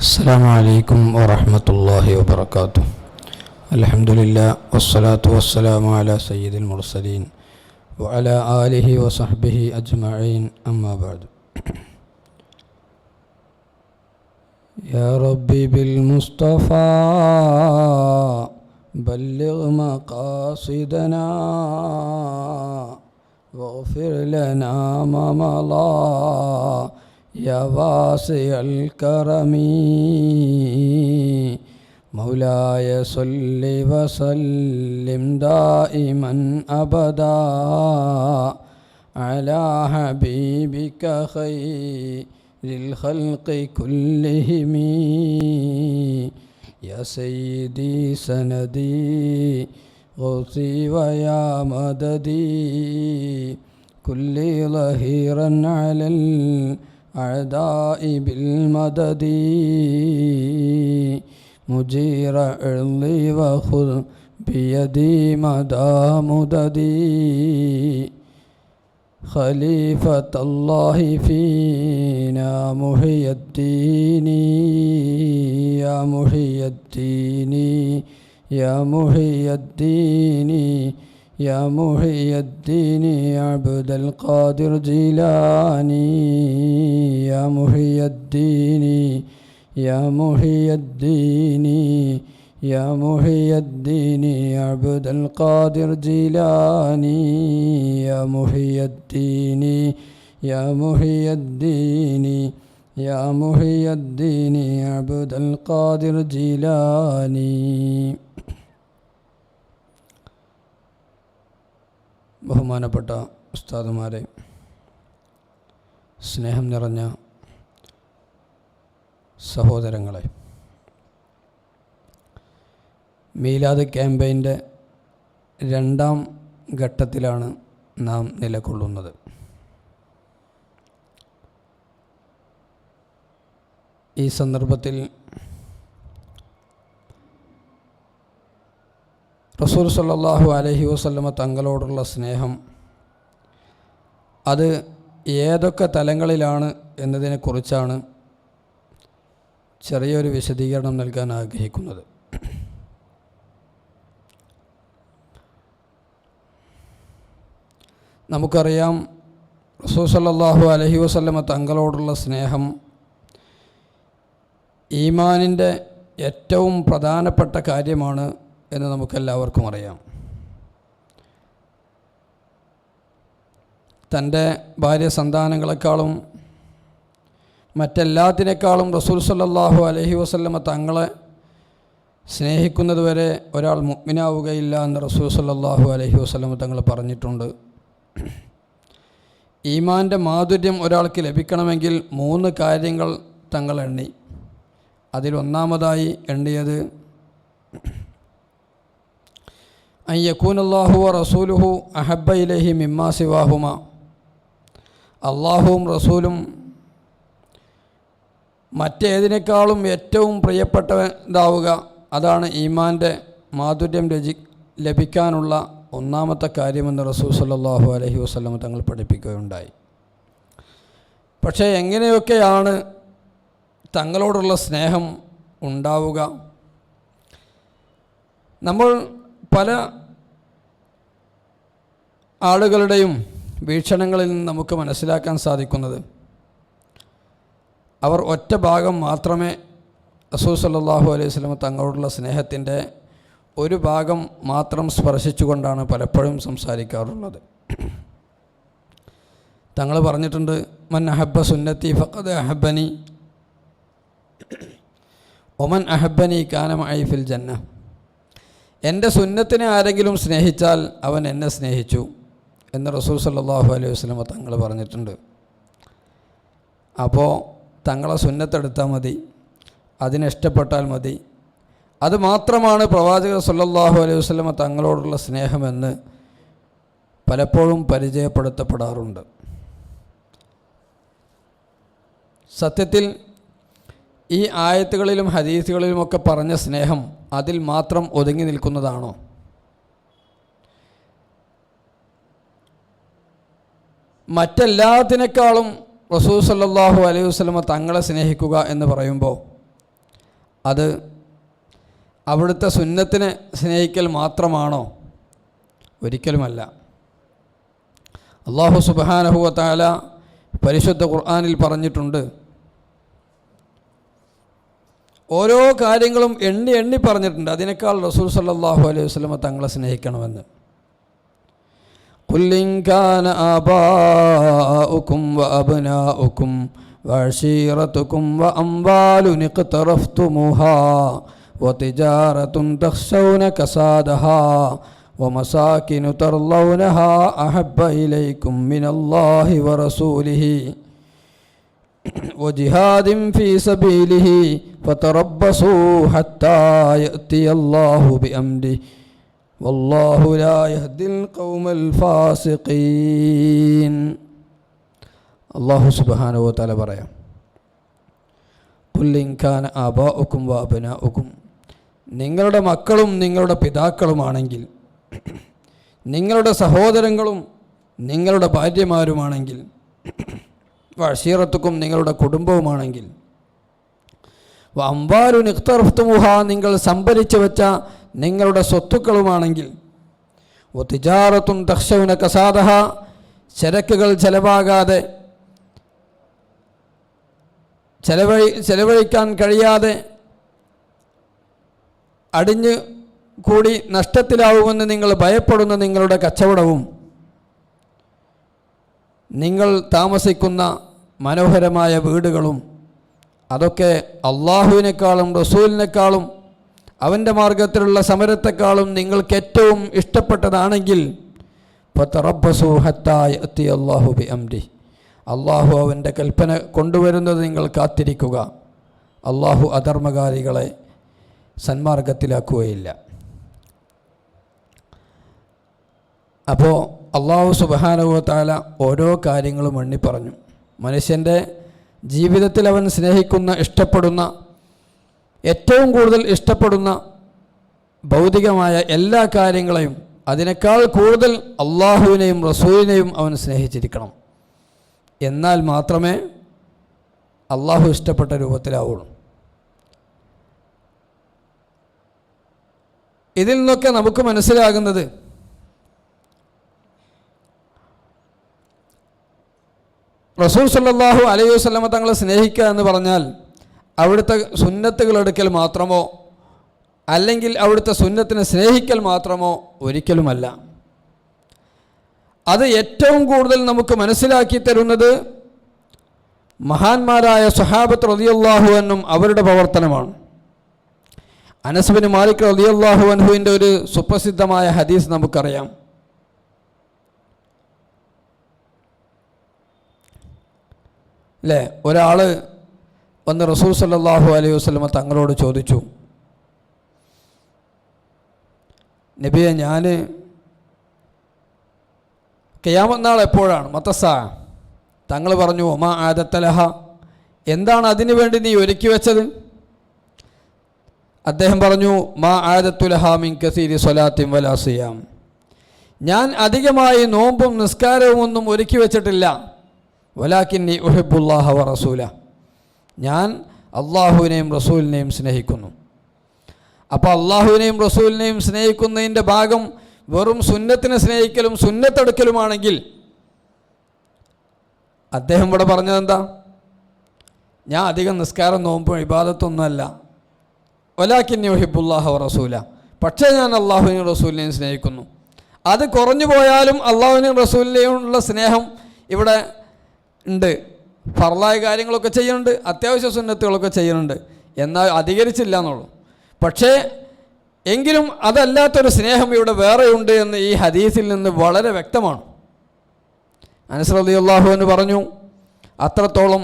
അസ്സലാമു അലൈക്കും വറഹ്മത്തുള്ളാഹി വബറകാതുഹു. അൽഹംദുലില്ലാഹ് വസ്സലാത്തു വസ്സലാമു അലാ സയ്യിദിൽ മുർസലീൻ വഅലാ ആലിഹി വസഹ്ബിഹി അജ്മഈൻ. അമ്മാ ബഅദ്. യാ റബ്ബി ബിൽ മുസ്തഫാ ബല്ലിഗ് മഖാസിദനാ വഗ്ഫിർ ലനാ മാ മളാ യാ വാസിഅൽ കറമി മൗലായ സല്ലി വസല്ലിം ദായിമൻ അബദാ അലാ ഹബീബിക ഖൈറിൽ ഖൽഖി കുല്ലിഹിം യാ സയ്യിദി സനദി ഗൗസി വയാ മദദി കുല്ലി ലഹീറൻ അലൽ أعداء بالمدد مجير عرضي وخذ بيدي مدى مددي خليفة الله فينا محي الدين يا محي الدين يا محي الدين يا محي الدين عبد القادر جيلاني يا محي الدين يا محي الدين يا محي الدين عبد القادر جيلاني يا محي الدين يا محي الدين يا محي الدين عبد القادر جيلاني. ബഹുമാനപ്പെട്ട ഉസ്താദുമാരെ, സ്നേഹം നിറഞ്ഞ സഹോദരങ്ങളെ, മീലാദ് ക്യാമ്പയിൻ്റെ രണ്ടാം ഘട്ടത്തിലാണ് നാം നിലകൊള്ളുന്നത്. ഈ സന്ദർഭത്തിൽ റസൂൽ സല്ലല്ലാഹു അലൈഹി വസല്ലമ തങ്ങളോടുള്ള സ്നേഹം അത് ഏതൊക്കെ തലങ്ങളിലാണ് എന്നതിനെക്കുറിച്ചാണ് ചെറിയൊരു വിശദീകരണം നൽകാൻ ആഗ്രഹിക്കുന്നത്. നമുക്കറിയാം, റസൂൽ സല്ലല്ലാഹു അലൈഹി വസല്ലമ തങ്ങളോടുള്ള സ്നേഹം ഈമാനിൻ്റെ ഏറ്റവും പ്രധാനപ്പെട്ട കാര്യമാണ് എന്ന് നമുക്കെല്ലാവർക്കും അറിയാം. തൻ്റെ ഭാര്യ സന്താനങ്ങളെക്കാളും മറ്റെല്ലാത്തിനേക്കാളും റസൂൽ സല്ലല്ലാഹു അലൈഹി വസല്ലമ തങ്ങളെ സ്നേഹിക്കുന്നത് വരെ ഒരാൾ മുഅ്മിനാവുകയില്ല എന്ന് റസൂൽ സല്ലല്ലാഹു അലൈഹി വസല്ലമ തങ്ങൾ പറഞ്ഞിട്ടുണ്ട്. ഈമാൻ്റെ മാധുര്യം ഒരാൾക്ക് ലഭിക്കണമെങ്കിൽ 3 കാര്യങ്ങൾ തങ്ങൾ എണ്ണി. അതിലൊന്നാമതായി എണ്ണിയത് അൻ യകൂനല്ലാഹു വ റസൂലുഹു അഹബ്ബ ഇലൈഹി മിമ്മാ സിവാഹുമ. അള്ളാഹുവും റസൂലും മറ്റേതിനേക്കാളും ഏറ്റവും പ്രിയപ്പെട്ടതാവുക, അതാണ് ഈമാൻ്റെ മാധുര്യം ലഭിക്കാനുള്ള ഒന്നാമത്തെ കാര്യമെന്ന് റസൂൽ സല്ലല്ലാഹു അലൈഹി വസല്ലം തങ്ങൾ പഠിപ്പിക്കുകയുണ്ടായി. പക്ഷേ എങ്ങനെയൊക്കെയാണ് തങ്ങളോടുള്ള സ്നേഹം ഉണ്ടാവുക? നമ്മൾ പല ആളുകളുടെയും വീക്ഷണങ്ങളിൽ നിന്ന് നമുക്ക് മനസ്സിലാക്കാൻ സാധിക്കുന്നത്, അവർ ഒറ്റ ഭാഗം മാത്രമേ റസൂൽ സല്ലല്ലാഹു അലൈഹി വസല്ലം തങ്ങളോടുള്ള സ്നേഹത്തിൻ്റെ ഒരു ഭാഗം മാത്രം സ്പർശിച്ചുകൊണ്ടാണ് പലപ്പോഴും സംസാരിക്കാറുള്ളത്. തങ്ങൾ പറഞ്ഞിട്ടുണ്ട്, മൻ അഹബ്ബ സുന്നത്തി ഫഖദ് അഹബ്ബനി ഒമൻ അഹബ്ബനി കാന മഅി ഫിൽ ജന്ന. എൻ്റെ സുന്നത്തിനെ ആരെങ്കിലും സ്നേഹിച്ചാൽ അവൻ എന്നെ സ്നേഹിച്ചു എന്ന് റസൂൽ സല്ലല്ലാഹു അലൈഹി വസല്ലം തങ്ങൾ പറഞ്ഞിട്ടുണ്ട്. അപ്പോൾ തങ്ങളെ സുന്നത്തെടുത്താൽ മതി, അതിനിഷ്ടപ്പെട്ടാൽ മതി. അത് മാത്രമാണ് പ്രവാചകർ സല്ലല്ലാഹു അലൈഹി വസല്ലം തങ്ങളോടുള്ള സ്നേഹമെന്ന് പലപ്പോഴും പരിചയപ്പെടുത്തപ്പെടാറുണ്ട്. സത്യത്തിൽ ഈ ആയത്തുകളിലും ഹദീസുകളിലുമൊക്കെ പറഞ്ഞ സ്നേഹം അതിൽ മാത്രം ഒതുങ്ങി നിൽക്കുന്നതാണോ? മറ്റെല്ലാത്തിനേക്കാളും റസൂൽ സല്ലല്ലാഹു അലൈഹി വസല്ലമ തങ്ങളെ സ്നേഹിക്കുക എന്ന് പറയുമ്പോൾ അത് അവിടുത്തെ സുന്നത്തിനെ സ്നേഹിക്കൽ മാത്രമാണോ? ഒരിക്കലുമല്ല. അല്ലാഹു സുബ്ഹാനഹു വ തആല പരിശുദ്ധ ഖുർആനിൽ പറഞ്ഞിട്ടുണ്ട്, ഓരോ കാര്യങ്ങളും എണ്ണി എണ്ണി പറഞ്ഞിട്ടുണ്ട്. അതിനേക്കാൾ റസൂൽ സല്ലല്ലാഹു അലൈഹി വസല്ലമ തങ്ങളെ സ്നേഹിക്കണമെന്ന്. ഖുൽ ഇൻ കാന ആബാഉകും വഅബ്നാഉകും വഅശീറതുകും വഅംവാലുൻ ഇഖ്തറഫ്തുമുഹാ വതിജാറത്തുൻ തഖ്ശൗന കസാദഹാ വമസാകിനു തർളൗനഹാ അഹബ്ബ ഇലൈക്കും മിനല്ലാഹി വറസൂലിഹി വജിഹാദിൻ ഫീ സബീലിഹി ഫതറബ്ബസൂ ഹത്താ യഅതിയല്ലാഹു ബിഅംരിഹി വല്ലാഹു ലാ യഹ്ദിൽ ഖൗമൽ ഫാസിഖീൻ. അല്ലാഹു സുബ്ഹാനഹു വ തആല പറയാം, ഖുൽ ഇൻ കാന ആബാഉകും വഅബ്നാഉകും, നിങ്ങളുടെ മക്കളും നിങ്ങളുടെ പിതാക്കളുമാണെങ്കിൽ, നിങ്ങളുടെ സഹോദരങ്ങളും നിങ്ങളുടെ ഭാര്യമാരുമാണെങ്കിൽ, വഅശീറത്തുക്കും നിങ്ങളുടെ കുടുംബവുമാണെങ്കിൽ, വഅംവാലുൻ ഇഖ്തറഫ്തുമുഹാ നിങ്ങൾ സംഭരിച്ചു വെച്ച നിങ്ങളുടെ സ്വത്തുക്കളുമാണെങ്കിൽ, വതിജാറത്തുൻ തഖ്ശൗന കസാദഹാ ചരക്കുകൾ ചെലവാകാതെ ചെലവഴിക്കാൻ കഴിയാതെ അടിഞ്ഞു കൂടി നഷ്ടത്തിലാവുമെന്ന് നിങ്ങൾ ഭയപ്പെടുന്ന നിങ്ങളുടെ കച്ചവടവും, നിങ്ങൾ താമസിക്കുന്ന മനോഹരമായ വീടുകളും, അതൊക്കെ അള്ളാഹുവിനേക്കാളും റസൂലിനേക്കാളും അവൻ്റെ മാർഗത്തിലുള്ള സമരത്തെക്കാളും നിങ്ങൾക്ക് ഏറ്റവും ഇഷ്ടപ്പെട്ടതാണെങ്കിൽ ഫതറബ്ബസൂ ഹത്താ യഅതിയല്ലാഹു ബിഅംരിഹി, അള്ളാഹു അവൻ്റെ കൽപ്പന കൊണ്ടുവരുന്നത് നിങ്ങൾ കാത്തിരിക്കുക. അള്ളാഹു അധർമ്മകാരികളെ സന്മാർഗത്തിലാക്കുകയില്ല. അപ്പോൾ അള്ളാഹു സുബ്ഹാനഹു വ തആല ഓരോ കാര്യങ്ങളും എണ്ണി പറഞ്ഞു. മനുഷ്യൻ്റെ ജീവിതത്തിൽ അവൻ സ്നേഹിക്കുന്ന, ഇഷ്ടപ്പെടുന്ന, ഏറ്റവും കൂടുതൽ ഇഷ്ടപ്പെടുന്ന ഭൗതികമായ എല്ലാ കാര്യങ്ങളെയും അതിനേക്കാൾ കൂടുതൽ അള്ളാഹുവിനെയും റസൂലിനെയും അവൻ സ്നേഹിച്ചിരിക്കണം. എന്നാൽ മാത്രമേ അള്ളാഹു ഇഷ്ടപ്പെട്ട രൂപത്തിലാവുള്ളൂ. ഇതിൽ നിന്നൊക്കെ നമുക്ക് മനസ്സിലാകുന്നത് റസൂൽ സല്ലല്ലാഹു അലൈഹി വസല്ലമ തങ്ങളെ സ്നേഹിക്കുക എന്ന് പറഞ്ഞാൽ അവിടുത്തെ സുന്നത്തുകൾ എടുക്കൽ മാത്രമോ അല്ലെങ്കിൽ അവിടുത്തെ സുന്നത്തിനെ സ്നേഹിക്കൽ മാത്രമോ ഒരിക്കലുമല്ല. അത് ഏറ്റവും കൂടുതൽ നമുക്ക് മനസ്സിലാക്കി തരുന്നത് മഹാന്മാരായ സ്വഹാബത്ത് റളിയല്ലാഹു അൻഹും അവരുടെ പ്രവർത്തനമാണ്. അനസ് ബിൻ മാലിക് റളിയല്ലാഹു അൻഹുവിൻ്റെ ഒരു സുപ്രസിദ്ധമായ ഹദീസ് നമുക്കറിയാം. അല്ലേ, ഒരാൾ വന്ന് റസൂൽ സല്ലല്ലാഹു അലൈഹി വസല്ലമ തങ്ങളോട് ചോദിച്ചു, നബിയെ, ഞാൻ ഖിയാമത്ത് നാൾ എപ്പോഴാണ്? മത്തസാ. തങ്ങൾ പറഞ്ഞു, ഒമാ ആദത്തലഹ, എന്താണ് അതിനു വേണ്ടി നീ ഒരുക്കി വെച്ചത്? അദ്ദേഹം പറഞ്ഞു, മാ ആദത്തുലഹ മിൻ കസീരി സ്വലാത്തിൻ വലാ സിയാം, ഞാൻ അധികമായി നോമ്പും നിസ്കാരവും ഒന്നും ഒരുക്കി വെച്ചിട്ടില്ല. വലാകിന്നി ഉഹിബ്ബുല്ലാഹ വ റസൂല, ഞാൻ അള്ളാഹുവിനെയും റസൂലിനെയും സ്നേഹിക്കുന്നു. അപ്പോൾ അള്ളാഹുവിനെയും റസൂലിനെയും സ്നേഹിക്കുന്നതിൻ്റെ ഭാഗം വെറും സുന്നത്തിനെ സ്നേഹിക്കലും സുന്നത്തെടുക്കലുമാണെങ്കിൽ അദ്ദേഹം ഇവിടെ പറഞ്ഞതെന്താ? ഞാൻ അധികം നിസ്കാരം നോമ്പും ഇബാദത്തൊന്നുമല്ല, വലാകിന്നി ഉഹിബ്ബുല്ലാഹ വ റസൂല, പക്ഷേ ഞാൻ അള്ളാഹുവിനെയും റസൂലിനെയും സ്നേഹിക്കുന്നു. അത് കുറഞ്ഞു പോയാലും അള്ളാഹുവിനെയും റസൂലിനെയും ഉള്ള സ്നേഹം ഇവിടെ ഉണ്ട്. ഫർളായ കാര്യങ്ങളൊക്കെ ചെയ്യുന്നുണ്ട്, അത്യാവശ്യ സുന്നത്തുകളൊക്കെ ചെയ്യുന്നുണ്ട്, എന്നാൽ അധികരിച്ചില്ല എന്നുള്ളൂ. പക്ഷേ എങ്കിലും അതല്ലാത്തൊരു സ്നേഹം ഇവിടെ വേറെയുണ്ട് എന്ന് ഈ ഹദീസിൽ നിന്ന് വളരെ വ്യക്തമാണ്. അനസ് റളിയല്ലാഹു അൻഹു പറഞ്ഞു, അത്രത്തോളം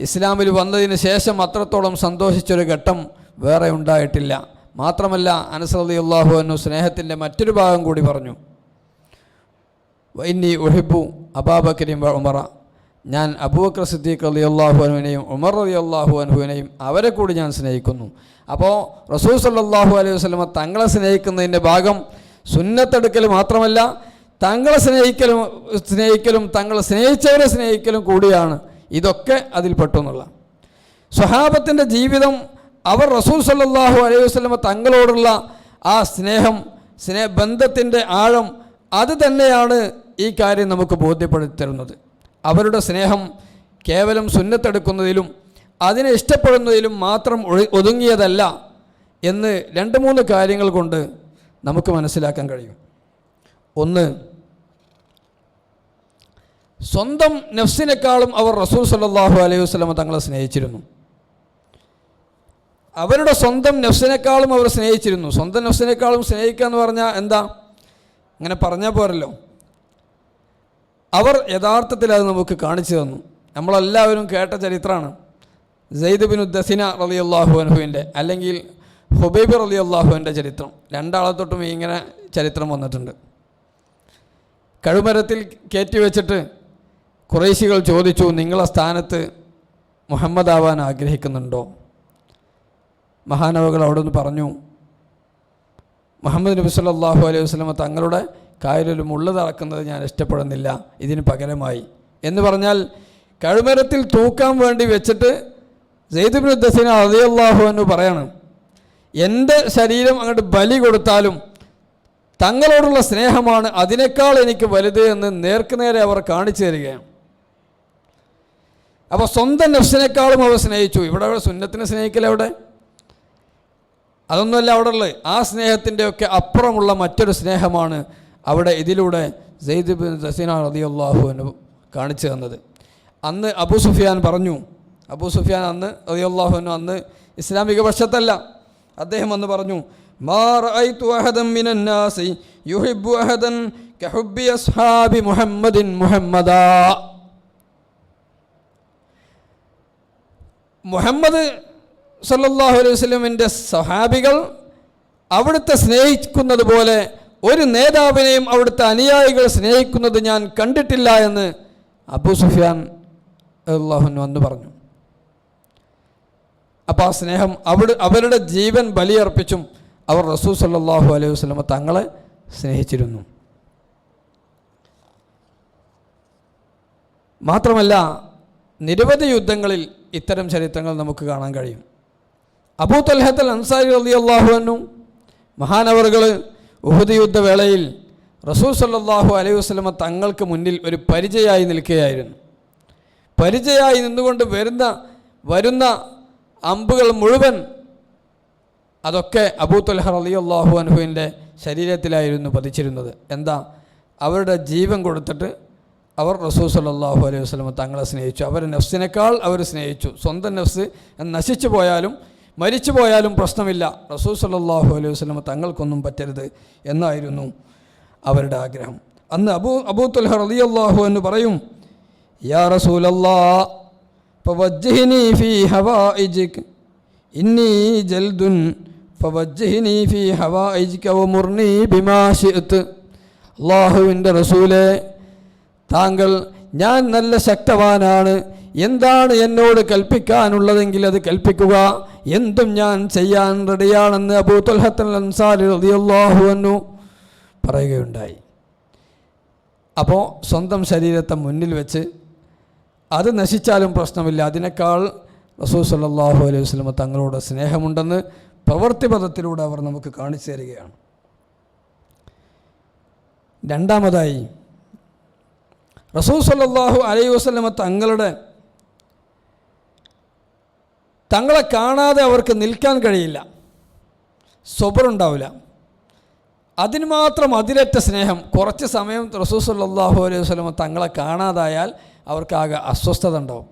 ഇസ്ലാമിൽ വന്നതിന് ശേഷം അത്രത്തോളം സന്തോഷിച്ചൊരു ഘട്ടം വേറെ ഉണ്ടായിട്ടില്ല. മാത്രമല്ല അനസ് റളിയല്ലാഹു അൻഹു സ്നേഹത്തിൻ്റെ മറ്റൊരു ഭാഗം കൂടി പറഞ്ഞു, വഇന്നി ഉഹിബ്ബു അബൂബക്കറിൻ വ ഉമറ, ഞാൻ അബൂബക്കർ സിദ്ദീഖ് റളിയല്ലാഹു അൻഹുവിനെയും ഉമർ റളിയല്ലാഹു അൻഹുവിനെയും അവരെ കൂടി ഞാൻ സ്നേഹിക്കുന്നു. അപ്പോൾ റസൂൽ സല്ലല്ലാഹു അലൈഹി വസല്ലമ തങ്ങളെ സ്നേഹിക്കുന്നതിൻ്റെ ഭാഗം സുന്നത്തെടുക്കൽ മാത്രമല്ല, തങ്ങളെ സ്നേഹിക്കലും തങ്ങളെ സ്നേഹിച്ചവരെ സ്നേഹിക്കലും കൂടിയാണ്. ഇതൊക്കെ അതിൽപ്പെട്ടു എന്നുള്ള. സ്വഹാബത്തിൻ്റെ ജീവിതം അവർ റസൂൽ സല്ലല്ലാഹു അലൈഹി വസല്ലമ തങ്ങളോടുള്ള ആ ബന്ധത്തിൻ്റെ ആഴം അത് തന്നെയാണ് ഈ കാര്യം നമുക്ക് ബോധ്യപ്പെടുത്തി തരുന്നത്. അവരുടെ സ്നേഹം കേവലം സുന്നത്തെടുക്കുന്നതിലും അതിനെ ഇഷ്ടപ്പെടുന്നതിലും മാത്രം ഒതുങ്ങിയതല്ല എന്ന് 2-3 കാര്യങ്ങൾ കൊണ്ട് നമുക്ക് മനസ്സിലാക്കാൻ കഴിയും. ഒന്ന്, സ്വന്തം നഫ്സിനേക്കാളും അവർ റസൂൽ സല്ലല്ലാഹു അലൈഹി വസല്ലമ തങ്ങളെ സ്നേഹിച്ചിരുന്നു. അവരുടെ സ്വന്തം നഫ്സിനേക്കാളും അവർ സ്നേഹിച്ചിരുന്നു. സ്വന്തം നഫ്സിനേക്കാളും സ്നേഹിക്കുക എന്ന് പറഞ്ഞാൽ എന്താ? അങ്ങനെ പറഞ്ഞാൽ പോരല്ലോ. അവർ യഥാർത്ഥത്തിൽ അത് നമുക്ക് കാണിച്ചു തന്നു. നമ്മളെല്ലാവരും കേട്ട ചരിത്രമാണ് സെയ്ദ് ബിൻ ദസിന റളിയല്ലാഹു അൻഹുവിൻ്റെ അല്ലെങ്കിൽ ഹുബൈബ് റളിയല്ലാഹുവിൻ്റെ ചരിത്രം. 2 ആളെ തൊട്ടും ഇങ്ങനെ ചരിത്രം വന്നിട്ടുണ്ട്. കഴുമരത്തിൽ കയറ്റി വെച്ചിട്ട് ഖുറൈശികൾ ചോദിച്ചു, നിങ്ങളെ സ്ഥാനത്ത് മുഹമ്മദ് ആവാൻ ആഗ്രഹിക്കുന്നുണ്ടോ? മഹാനവകൾ അവിടെ നിന്ന് പറഞ്ഞു, മുഹമ്മദ് നബി സല്ലല്ലാഹു അലൈഹി വസല്ലമ തങ്ങളുടെ കാലിൽ മുള്ള് തറക്കുന്നത് ഞാൻ ഇഷ്ടപ്പെടുന്നില്ല, ഇതിന് പകരമായി എന്ന് പറഞ്ഞാൽ കഴുമരത്തിൽ തൂക്കാൻ വേണ്ടി വെച്ചിട്ട് സെയ്ദ് ഇബ്നു ദസീന റളിയല്ലാഹു അൻഹു പറയാണ്, എൻ്റെ ശരീരം അങ്ങോട്ട് ബലി കൊടുത്താലും തങ്ങളോടുള്ള സ്നേഹമാണ് അതിനേക്കാൾ എനിക്ക് വലുത് എന്ന് നേർക്കുനേരെ അവർ കാണിച്ചു തരികയാണ്. അപ്പോൾ സ്വന്തം നഫ്സിനേക്കാളും അവർ സ്നേഹിച്ചു. ഇവിടെ സുന്നത്തിനെ സ്നേഹിക്കലെവിടെ? അതൊന്നുമല്ല അവിടെ ഉള്ളത്. ആ സ്നേഹത്തിൻ്റെയൊക്കെ അപ്പുറമുള്ള മറ്റൊരു സ്നേഹമാണ് അവിടെ ഇതിലൂടെ സെയ്ദ് ഇബ്നു ദസീന റളിയല്ലാഹു അൻഹു കാണിച്ചു തന്നത്. അന്ന് അബൂ സുഫിയാൻ പറഞ്ഞു, അബൂ സുഫിയാൻ അന്ന് റളിയല്ലാഹു അൻഹു അന്ന് ഇസ്ലാമിക പക്ഷത്തല്ല. അദ്ദേഹം അന്ന് പറഞ്ഞു, മാ റഅയ്തു അഹദൻ മിനൻ നാസി യുഹിബ്ബു അഹദൻ കഹുബ്ബി അസ്ഹാബി മുഹമ്മദിൻ മുഹമ്മദാ. മുഹമ്മദ് സല്ലല്ലാഹു അലൈഹി വസല്ലമിൻ്റെ സഹാബികൾ അവിടുത്തെ സ്നേഹിക്കുന്നത് പോലെ ഒരു നേതാവിനെയും അവിടുത്തെ അനുയായികൾ സ്നേഹിക്കുന്നത് ഞാൻ കണ്ടിട്ടില്ല എന്ന് അബൂ സുഫിയാൻ റളിയല്ലാഹു അൻഹു അന്ന് പറഞ്ഞു. അപ്പോൾ ആ സ്നേഹം അവരുടെ ജീവൻ ബലിയർപ്പിച്ചും അവർ റസൂൽ സല്ലല്ലാഹു അലൈഹി വസല്ലമ തങ്ങളെ സ്നേഹിച്ചിരുന്നു. മാത്രമല്ല നിരവധി യുദ്ധങ്ങളിൽ ഇത്തരം ചരിത്രങ്ങൾ നമുക്ക് കാണാൻ കഴിയും. അബൂ തൽഹത്തുൽ അൻസാരി റളിയല്ലാഹു അൻഹു മഹാനവറുകൾ ഉഹദ് യുദ്ധവേളയിൽ റസൂൽ സല്ലല്ലാഹു അലൈഹി വസല്ലമ തങ്ങൾക്ക് മുന്നിൽ ഒരു പരിചയമായി നിൽക്കുകയായിരുന്നു. പരിചയമായി നിന്നുകൊണ്ട് വരുന്ന അമ്പുകൾ മുഴുവൻ അതൊക്കെ അബൂ തൽഹ റളിയല്ലാഹു അൻഹുവിൻ്റെ ശരീരത്തിലായിരുന്നു പതിച്ചിരുന്നത്. എന്താ? അവരുടെ ജീവൻ കൊടുത്തിട്ട് അവർ റസൂൽ സല്ലല്ലാഹു അലൈഹി വസല്ലമ തങ്ങളെ സ്നേഹിച്ചു. അവരുടെ നഫ്സിനേക്കാൾ അവർ സ്നേഹിച്ചു. സ്വന്തം നഫ്സ് നശിച്ചു പോയാലും മരിച്ചു പോയാലും പ്രശ്നമില്ല, റസൂൽ സല്ലല്ലാഹു അലൈഹി വസല്ലമ തങ്ങൾക്കൊന്നും പറ്റരുത് എന്നായിരുന്നു അവരുടെ ആഗ്രഹം. അന്ന് അബൂ തൽഹ റളിയല്ലാഹു അൻഹു പറയും, യാ റസൂലല്ലാഹ് ഫവജ്ജിഹ്നി ഫീ ഹവായിജിക ഇന്നി ജൽദുൻ ഫവജ്ജിഹ്നി ഫീ ഹവായിജിക വമുർനി ബിമാ ശിഅ്ത്. അല്ലാഹുവിൻ്റെ റസൂലേ, താങ്കൾ ഞാൻ നല്ല ശക്തവാനാണ്, എന്താണ് എന്നോട് കൽപ്പിക്കാനുള്ളതെങ്കിൽ അത് കൽപ്പിക്കുക, എന്തും ഞാൻ ചെയ്യാൻ റെഡിയാണെന്ന് അബൂ തൽഹത്തുൽ അൻസാരി റളിയല്ലാഹു അൻഹു പറയുകയുണ്ടായി. അപ്പോൾ സ്വന്തം ശരീരത്തെ മുന്നിൽ വെച്ച് അത് നശിച്ചാലും പ്രശ്നമില്ല, അതിനേക്കാൾ റസൂൽ സല്ലല്ലാഹു അലൈഹി വസല്ലമ തങ്ങളോട് സ്നേഹമുണ്ടെന്ന് പ്രവൃത്തിപഥത്തിലൂടെ അവർ നമുക്ക് കാണിച്ചു തരികയാണ്. രണ്ടാമതായി റസൂൽ സല്ലല്ലാഹു അലൈഹി വസല്ലമ തങ്ങളെ കാണാതെ അവർക്ക് നിൽക്കാൻ കഴിയില്ല, സ്വബറുണ്ടാവില്ല. അതിന് മാത്രം അതിരറ്റ സ്നേഹം. കുറച്ച് സമയം റസൂൽ സല്ലല്ലാഹു അലൈഹി വസല്ലമ തങ്ങളെ കാണാതായാൽ അവർക്കാകെ അസ്വസ്ഥത ഉണ്ടാവും.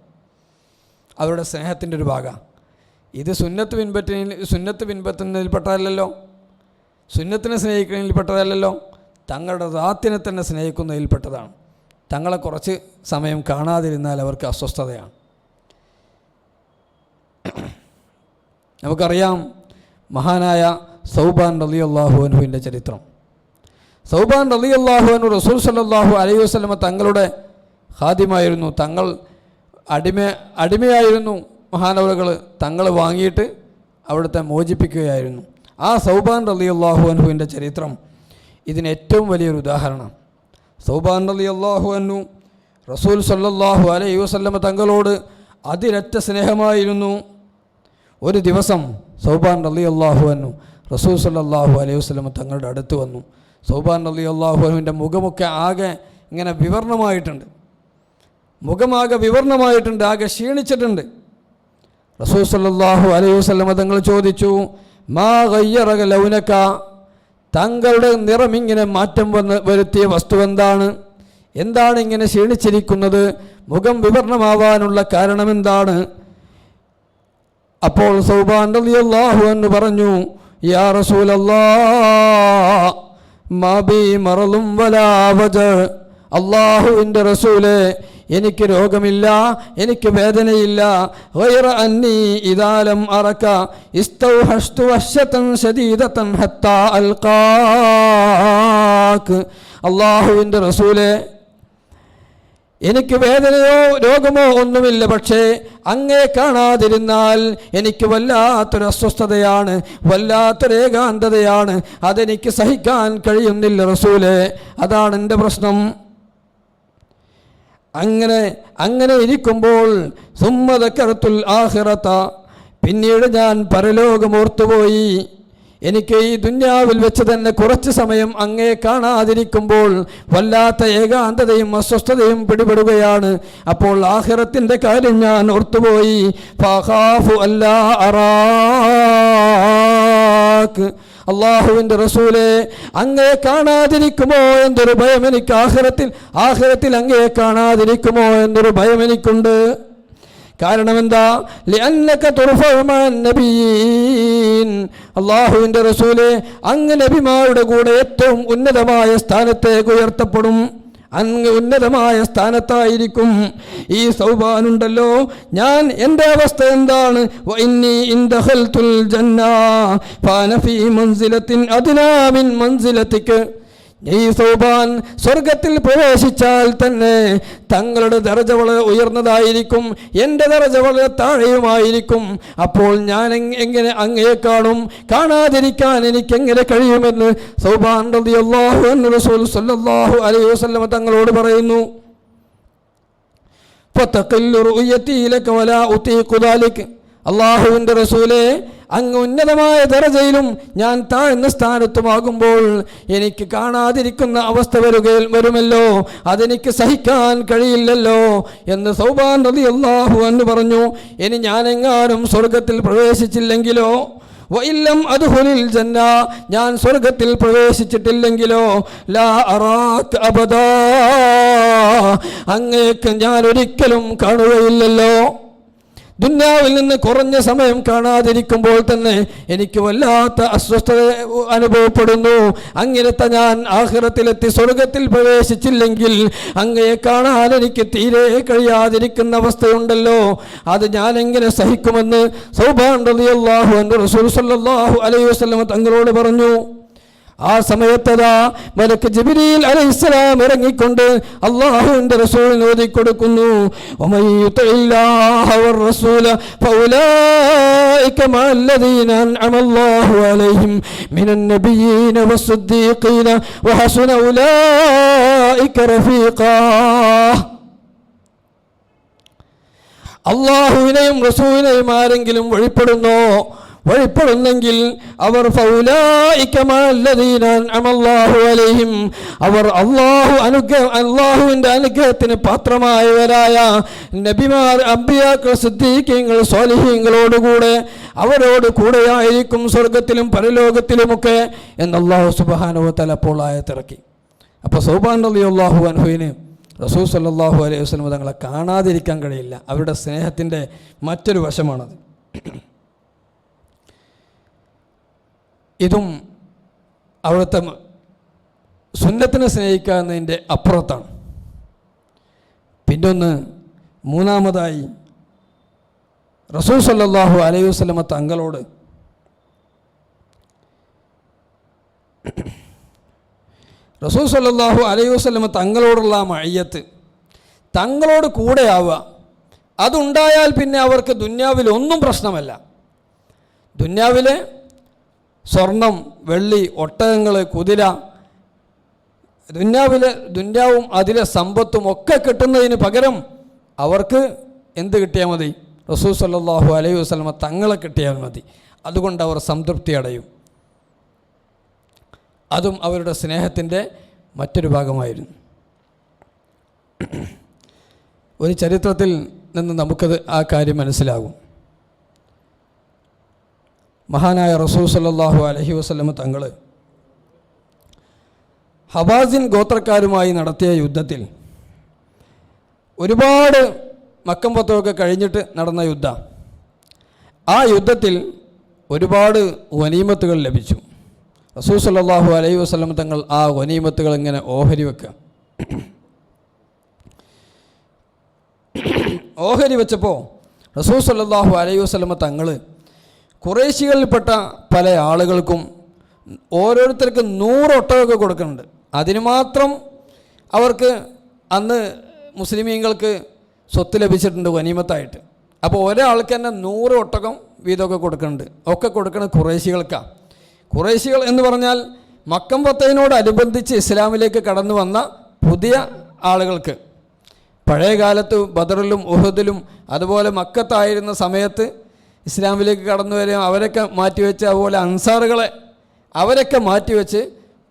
അവരുടെ സ്നേഹത്തിൻ്റെ ഒരു ഭാഗം ഇത്. സുന്നത്ത് പിൻപറ്റുന്നതിൽപ്പെട്ടതല്ലല്ലോ, സുന്നത്തിനെ സ്നേഹിക്കുന്നതിൽപ്പെട്ടതല്ലല്ലോ, തങ്ങളുടെ ദാത്തിനെ തന്നെ സ്നേഹിക്കുന്നതിൽപ്പെട്ടതാണ്. തങ്ങളെ കുറച്ച് സമയം കാണാതിരുന്നാൽ അവർക്ക് അസ്വസ്ഥതയാണ്. നമുക്കറിയാം മഹാനായ സൗബാൻ റളിയല്ലാഹു അൻഹുവിൻ്റെ ചരിത്രം. സൗബാൻ റളിയല്ലാഹു അൻഹു റസൂൽ സല്ലല്ലാഹു അലൈഹി വസല്ലമ തങ്ങളുടെ ഖാദിമായിരുന്നു. തങ്ങൾ അടിമയായിരുന്നു. മഹാനവറുകൾ തങ്ങൾ വാങ്ങിയിട്ട് അവിടുത്തെ മോചിപ്പിക്കുകയായിരുന്നു. ആ സൗബാൻ റളിയല്ലാഹു അൻഹുവിൻ്റെ ചരിത്രം ഇതിന് ഏറ്റവും വലിയൊരു ഉദാഹരണമാണ്. സൗബാൻ റളിയല്ലാഹു അൻഹു റസൂൽ സല്ലല്ലാഹു അലൈഹി വസല്ലമ തങ്ങളോട് അതിരറ്റ സ്നേഹമായിരുന്നു. ഒരു ദിവസം സൗബാൻ റളിയല്ലാഹു അൻഹു റസൂൽ സല്ലല്ലാഹു അലൈഹി വസല്ലം തങ്ങളുടെ അടുത്ത് വന്നു. സൗബാൻ റളിയല്ലാഹു അൻഹുവിൻ്റെ മുഖമൊക്കെ ആകെ ഇങ്ങനെ വിവർണമായിട്ടുണ്ട്, മുഖമാകെ വിവർണമായിട്ടുണ്ട്, ആകെ ക്ഷീണിച്ചിട്ടുണ്ട്. റസൂൽ സല്ലല്ലാഹു അലൈഹി വസല്ലം തങ്ങൾ ചോദിച്ചു, മാ ഗയ്യറക ലൗനക, താങ്കളുടെ നിറം ഇങ്ങനെ മാറ്റം വരുത്തിയ വസ്തു എന്താണ്? എന്താണ് ഇങ്ങനെ ക്ഷീണിച്ചിരിക്കുന്നത്? മുഖം വിവർണമാവാനുള്ള കാരണം എന്താണ്? അപ്പോൾ സൗബാൻ റളിയല്ലാഹു അൻഹു പറഞ്ഞു, യാ റസൂലല്ലാഹ് മാ ബി മറളും വലാ വജ, അല്ലാഹുവിൻ്റെ റസൂലേ, എനിക്ക് രോഗമില്ല, എനിക്ക് വേദനയില്ല. ഗൈറ അന്നി ഇദാ ലം അറക ഇസ്തൗഹഷ്തു വഹ്ശതൻ ശദീദതൻ ഹത്താ അൽഖാക, അല്ലാഹുവിൻ്റെ റസൂലേ, എനിക്ക് വേദനയോ രോഗമോ ഒന്നുമില്ല, പക്ഷേ അങ്ങേ കാണാതിരുന്നാൽ എനിക്ക് വല്ലാത്തൊരു അസ്വസ്ഥതയാണ്, വല്ലാത്തൊരു ഏകാന്തതയാണ്, അതെനിക്ക് സഹിക്കാൻ കഴിയുന്നില്ല റസൂലേ, അതാണ് എൻ്റെ പ്രശ്നം. അങ്ങനെ ഇരിക്കുമ്പോൾ സുമ്മ ദക്കറത്തുൽ ആഖിറത, പിന്നീട് ഞാൻ പരലോകമോർത്തുപോയി. എനിക്ക് ഈ ദുന്യാവിൽ വെച്ച് തന്നെ കുറച്ച് സമയം അങ്ങേ കാണാതിരിക്കുമ്പോൾ വല്ലാത്ത ഏകാന്തതയും അസ്വസ്ഥതയും പിടിപെടുകയാണ്. അപ്പോൾ ആഖിറത്തിൻ്റെ കാര്യം ഞാൻ ഓർത്തുപോയി. ഫഖാഫു അല്ലാ അറാക്, അല്ലാഹുവിൻ്റെ റസൂലേ, അങ്ങേ കാണാതിരിക്കുമോ എന്നൊരു ഭയം എനിക്ക് ആഖിറത്തിൽ അങ്ങേ കാണാതിരിക്കുമോ എന്നൊരു ഭയം എനിക്കുണ്ട്. കാരണം എന്താ? ലിഅന്നക തുർഫഉ മഅൻ നബിയ്യീൻ, അല്ലാഹുവിൻ്റെ റസൂലേ, അങ്ങ് നബിമാരുടെ കൂടെ ഏറ്റവും ഉന്നതമായ സ്ഥാനത്തേക്ക് ഉയർത്തപ്പെടും, അങ്ങ് ഉന്നതമായ സ്ഥാനത്തായിരിക്കും. ഈ സൗബാനുണ്ടല്ലോ, ഞാൻ എൻ്റെ അവസ്ഥ എന്താണ്? വഇന്നി ഇൻ ദഖൽതുൽ ജന്ന ഫഅന ഫീ മൻസിലത്തിൻ അദ്നാ മിൻ മൻസിലതിക, ഈ സൗബാൻ സ്വർഗത്തിൽ പ്രവേശിച്ചാൽ തന്നെ തങ്ങളുടെ ദറജ വളരെ ഉയർന്നതായിരിക്കും, എൻ്റെ ദറജ വളരെ താഴെയുമായിരിക്കും. അപ്പോൾ ഞാൻ എങ്ങനെ അങ്ങയെ കാണും? കാണാതിരിക്കാൻ എനിക്കെങ്ങനെ കഴിയുമെന്ന് സൗബാൻ റളിയല്ലാഹു അൻഹു റസൂൽ സല്ലല്ലാഹു അലൈഹി വസല്ലം തങ്ങളോട് പറയുന്നു. ഫതഖില്ലു റുയതി ലക വലാ ഉതീഖു ദാലിക, അല്ലാഹുവിൻ്റെ റസൂലേ, അങ്ങ് ഉന്നതമായ ദറജയിലും ഞാൻ താഴ്ന്ന സ്ഥാനത്തുമാകുമ്പോൾ എനിക്ക് കാണാതിരിക്കുന്ന അവസ്ഥ വരുമല്ലോ, അതെനിക്ക് സഹിക്കാൻ കഴിയില്ലല്ലോ എന്ന് സൗബാൻ റളിയല്ലാഹു അൻഹു പറഞ്ഞു. ഇനി ഞാനെങ്ങാനും സ്വർഗത്തിൽ പ്രവേശിച്ചില്ലെങ്കിലോ, വഇല്ലം അദ്ഖുലിൽ ജന്ന, ഞാൻ സ്വർഗത്തിൽ പ്രവേശിച്ചിട്ടില്ലെങ്കിലോ, ലാ അറാക അബദാ, അങ്ങേക്ക് ഞാൻ ഒരിക്കലും കാണുകയില്ലല്ലോ. ദുന്യാവിൽ നിന്ന് കുറഞ്ഞ സമയം കാണാതിരിക്കുമ്പോൾ തന്നെ എനിക്ക് വല്ലാത്ത അസ്വസ്ഥത അനുഭവപ്പെടുന്നു. അങ്ങനത്തെ ഞാൻ ആഖിറത്തിലെത്തി സ്വർഗത്തിൽ പ്രവേശിച്ചില്ലെങ്കിൽ അങ്ങയെ കാണാൻ എനിക്ക് തീരെ കഴിയാതിരിക്കുന്ന അവസ്ഥയുണ്ടല്ലോ, അത് ഞാൻ എങ്ങനെ സഹിക്കുമെന്ന് സൗബാൻ റളിയല്ലാഹു അൻഹു റസൂൽ സല്ലല്ലാഹു അലൈഹി വസല്ലം തങ്ങളോട് പറഞ്ഞു. ആ സമയത്തതാ മലക്ക് ജിബ്രീൽ അലൈഹിസ്സലാം ഇറങ്ങിക്കൊണ്ട് അല്ലാഹുവിൻ്റെ റസൂലിന് ഓതിക്കൊടുക്കുന്നു, വമൻ യുതിഇല്ലാഹ വറസൂല ഫൗലൈക മഅല്ലദീന അൻഅമ അല്ലാഹു അലൈഹിം മിനൻ നബിയ്യീന വസ്സിദ്ദീഖീന വഹസുന ഉലൈക റഫീഖാ. അല്ലാഹുവിനെയും റസൂലിനെയും ആരെങ്കിലും വഴിപ്പെടുന്നെങ്കിൽ അവർ അവർ അല്ലാഹുവിൻ്റെ അനുഗ്രഹത്തിന് പാത്രമായവരായ നബിമാർ, അംബിയാക്കൾ, സിദ്ദീഖീങ്ങൾ, സ്വാലിഹീങ്ങളോടുകൂടെ അവരോട് കൂടെയായിരിക്കും സ്വർഗത്തിലും പരലോകത്തിലുമൊക്കെ എന്ന് അല്ലാഹു സുബ്ഹാനഹു വ തആല അപ്പോൾ ആയത്തിറക്കി. അപ്പോൾ സൗബാൻ റളിയല്ലാഹു അൻഹുവിന് റസൂൽ സല്ലല്ലാഹു അലൈഹി വസല്ലം തങ്ങളെ കാണാതിരിക്കാൻ കഴിയില്ല. അവരുടെ സ്നേഹത്തിൻ്റെ മറ്റൊരു വശമാണത്. ഇതും അവിടുത്തെ സുന്നത്തിനെ സ്നേഹിക്കുക എന്നതിൻ്റെ അപ്പുറത്താണ്. പിന്നൊന്ന്, മൂന്നാമതായി റസൂൽ സല്ലല്ലാഹു അലൈഹി വസല്ലം തങ്ങളോട് റസൂൽ സല്ലല്ലാഹു അലൈഹി വസല്ലം തങ്ങളോടുള്ള മഅയ്യത്ത്, തങ്ങളോട് കൂടെയാവുക, അതുണ്ടായാൽ പിന്നെ അവർക്ക് ദുന്യാവിൽ ഒന്നും പ്രശ്നമല്ല. ദുന്യാവിലെ സ്വർണം, വെള്ളി, ഒട്ടകങ്ങൾ, കുതിര, ദുന്യാവും അതിലെ സമ്പത്തും ഒക്കെ കിട്ടുന്നതിന് പകരം അവർക്ക് എന്ത് കിട്ടിയാൽ മതി? റസൂൽ സല്ലല്ലാഹു അലൈഹി വസല്ലമ തങ്ങളെ കിട്ടിയാൽ മതി. അതുകൊണ്ട് അവർ സംതൃപ്തി അടയും. അതും അവരുടെ സ്നേഹത്തിൻ്റെ മറ്റൊരു ഭാഗമായിരുന്നു. ഒരു ചരിത്രത്തിൽ നിന്ന് നമുക്കത് ആ കാര്യം മനസ്സിലാകും. മഹാനായ റസൂൽ സല്ലല്ലാഹു അലൈഹി വസല്ലമ തങ്ങൾ ഹവാസിൻ ഗോത്രക്കാരുമായി നടത്തിയ യുദ്ധത്തിൽ, ഒരുപാട് മക്കം ഫത്വൊക്കെ കഴിഞ്ഞിട്ട് നടന്ന യുദ്ധം, ആ യുദ്ധത്തിൽ ഒരുപാട് ഗനീമത്തുകൾ ലഭിച്ചു. റസൂൽ സല്ലല്ലാഹു അലൈഹി വസല്ലമ തങ്ങൾ ആ ഗനീമത്തുകൾ ഇങ്ങനെ ഓഹരി വെക്കുക. ഓഹരി വെച്ചപ്പോൾ റസൂൽ സല്ലല്ലാഹു അലൈഹി വസല്ലമ തങ്ങൾ ഖുറൈശികളിൽപ്പെട്ട പല ആളുകൾക്കും ഓരോരുത്തർക്കും 100 ഒട്ടകമൊക്കെ കൊടുക്കുന്നുണ്ട്. അതിന് മാത്രം അവർക്ക് അന്ന് മുസ്ലിമീങ്ങൾക്ക് സ്വത്ത് ലഭിച്ചിട്ടുണ്ട് ഗനീമത്തായിട്ട്. അപ്പോൾ ഒരാൾക്ക് തന്നെ 100 ഒട്ടകം വീതമൊക്കെ കൊടുക്കുന്നുണ്ട്. ഒക്കെ കൊടുക്കുന്നത് ഖുറൈശികൾക്കാണ്. ഖുറൈശികൾ എന്ന് പറഞ്ഞാൽ മക്കം ഫത്തഹിനോടനുബന്ധിച്ച് ഇസ്ലാമിലേക്ക് കടന്നു വന്ന പുതിയ ആളുകൾക്ക്, പഴയ കാലത്ത് ബദറിലും ഉഹദിലും അതുപോലെ മക്കത്തായിരുന്ന സമയത്ത് ഇസ്ലാമിലേക്ക് കടന്നു വരിക, അവരൊക്കെ മാറ്റിവെച്ച്, അതുപോലെ അൻസാറുകളെ അവരൊക്കെ മാറ്റിവെച്ച്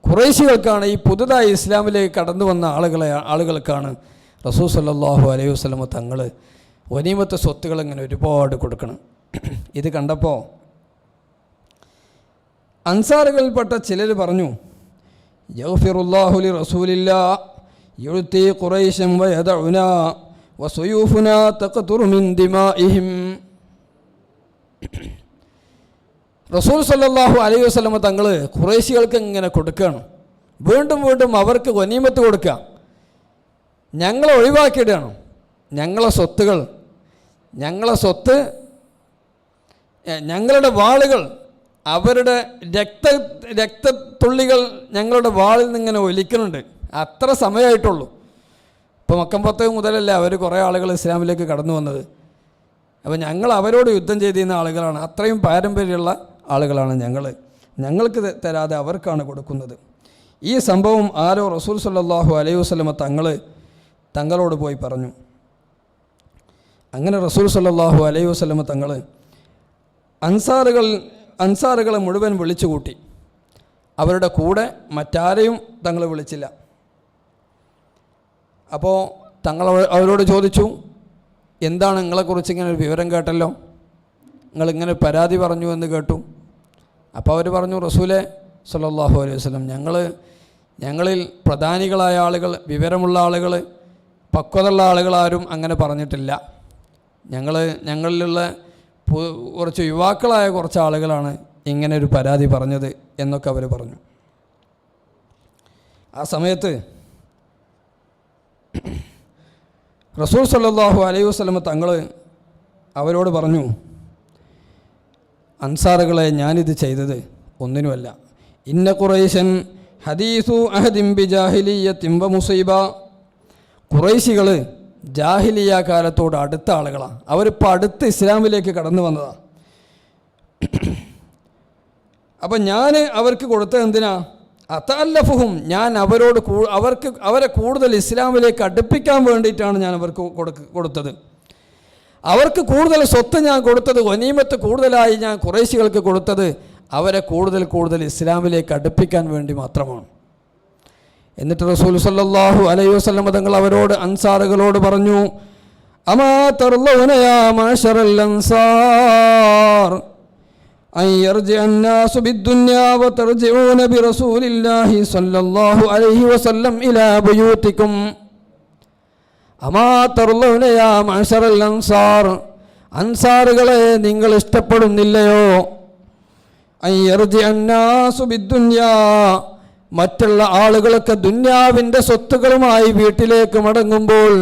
ഖുറൈശികൾക്കാണ്, ഈ പുതുതായി ഇസ്ലാമിലേക്ക് കടന്നു വന്ന ആളുകൾക്കാണ് റസൂൽ സല്ലല്ലാഹു അലൈഹി വസല്ലമ തങ്ങൾ ഗനീമത്ത് സ്വത്തുകൾ ഇങ്ങനെ ഒരുപാട് കൊടുക്കണം. ഇത് കണ്ടപ്പോൾ അൻസാറുകളിൽപ്പെട്ട ചിലർ പറഞ്ഞു, യഗ്ഫിറുല്ലാഹു ലി റസൂലില്ലാ യുഅ്തി ഖുറൈശൻ വയദഉനാ വസുയൂഫുനാ തഖ്തുറു മിൻ ദിമാഇഹിം. റസൂൽ സല്ലല്ലാഹു അലൈഹി വസല്ലമ തങ്ങൾ ഖുറൈശികൾക്ക് ഇങ്ങനെ കൊടുക്കുകയാണ്. വീണ്ടും വീണ്ടും അവർക്ക് ഗനീമത്ത് കൊടുക്കുക. ഞങ്ങളെ ഒഴിവാക്കിയിടുകയാണ്. ഞങ്ങളെ സ്വത്ത്, ഞങ്ങളുടെ വാളുകൾ, അവരുടെ രക്തത്തുള്ളികൾ ഞങ്ങളുടെ വാളിൽ നിന്ന് ഇങ്ങനെ ഒലിക്കുന്നുണ്ട്. അത്ര സമയമായിട്ടുള്ളൂ. ഇപ്പോൾ മക്കം ഫത്തഹ് മുതലല്ല അവർ കുറേ ആളുകൾ ഇസ്ലാമിലേക്ക് കടന്നു വന്നത്. അപ്പോൾ ഞങ്ങൾ അവരോട് യുദ്ധം ചെയ്തിരുന്ന ആളുകളാണ്. അത്രയും പാരമ്പര്യമുള്ള ആളുകളാണ് ഞങ്ങൾക്ക് തരാതെ അവർക്കാണ് കൊടുക്കുന്നത്. ഈ സംഭവം ആരോ റസൂൽ സല്ലല്ലാഹു അലൈഹി വസല്ലമ തങ്ങളോട് പോയി പറഞ്ഞു. അങ്ങനെ റസൂൽ സല്ലല്ലാഹു അലൈഹി വസല്ലമ തങ്ങൾ അൻസാറുകളെ മുഴുവൻ വിളിച്ചു കൂട്ടി. അവരുടെ കൂടെ മറ്റാരെയും തങ്ങൾ വിളിച്ചില്ല. അപ്പോൾ തങ്ങൾ അവരോട് ചോദിച്ചു, എന്താണ് നിങ്ങളെക്കുറിച്ച് ഇങ്ങനെ ഒരു വിവരം കേട്ടല്ലോ, നിങ്ങളിങ്ങനെ പരാതി പറഞ്ഞു എന്ന് കേട്ടു. അപ്പോൾ അവർ പറഞ്ഞു, റസൂലെ സല്ലല്ലാഹു അലൈഹി വസല്ലം, ഞങ്ങളിൽ പ്രധാനികളായ ആളുകൾ, വിവരമുള്ള ആളുകൾ, പക്വതയുള്ള ആളുകളാരും അങ്ങനെ പറഞ്ഞിട്ടില്ല. ഞങ്ങളിലുള്ള കുറച്ച് യുവാക്കളായ കുറച്ച് ആളുകളാണ് ഇങ്ങനെ ഒരു പരാതി പറഞ്ഞത് എന്നൊക്കെ അവർ പറഞ്ഞു. ആ സമയത്ത് റസൂൽ സല്ലല്ലാഹു അലൈഹി വസല്ലം തങ്ങൾ അവരോട് പറഞ്ഞു, അൻസാറുകളെ, ഞാനിത് ചെയ്തത് ഒന്നിനുമല്ല. ഇന്ന ഖുറൈശൻ ഹദീസു അഹദിൻ ബിജാഹിലിയ്യത്തിൻ വ മുസീബ. ഖുറൈശികൾ ജാഹിലിയ കാലത്തോട് അടുത്ത ആളുകളാണ്. അവരിപ്പോൾ അടുത്ത് ഇസ്ലാമിലേക്ക് കടന്നു വന്നതാണ്. അപ്പം ഞാൻ അവർക്ക് കൊടുത്തത് എന്തിനാ? അതല്ലഫുഹും, ഞാൻ അവരെ കൂടുതൽ ഇസ്ലാമിലേക്ക് അടുപ്പിക്കാൻ വേണ്ടിയിട്ടാണ് ഞാൻ അവർക്ക് കൊടുത്തത്. അവർക്ക് കൂടുതൽ സ്വത്ത് ഞാൻ കൊടുത്തത്, ഗനീമത്ത് കൂടുതലായി ഞാൻ ഖുറൈശികൾക്ക് കൊടുത്തത് അവരെ കൂടുതൽ ഇസ്ലാമിലേക്ക് അടുപ്പിക്കാൻ വേണ്ടി മാത്രമാണ്. എന്നിട്ട് റസൂൽ സല്ലല്ലാഹു അലൈഹി വസല്ലം തങ്ങൾ അവരോട്, അൻസാറുകളോട് പറഞ്ഞു, അമാ തർലൗന യാ മഅശറൽ അൻസാർ അൻ യർജിഅ അന്നാസു ബിദ്ദുനിയാ വതർജിഊന ബിറസൂലില്ലാഹി സല്ലല്ലാഹു അലൈഹി വസല്ലം ഇലാ ബുയൂതികും. അമാ തർലൗന യാ മഅശറൽ അൻസാർ, അൻസാറുകളെ നിങ്ങൾ ഇഷ്ടപ്പെടുന്നില്ലയോ? അൻ യർജിഅ അന്നാസു ബിദ്ദുനിയാ, മറ്റുള്ള ആളുകളൊക്കെ ദുന്യാവിൻ്റെ സ്വത്തുകളുമായി വീട്ടിലേക്ക് മടങ്ങുമ്പോൾ,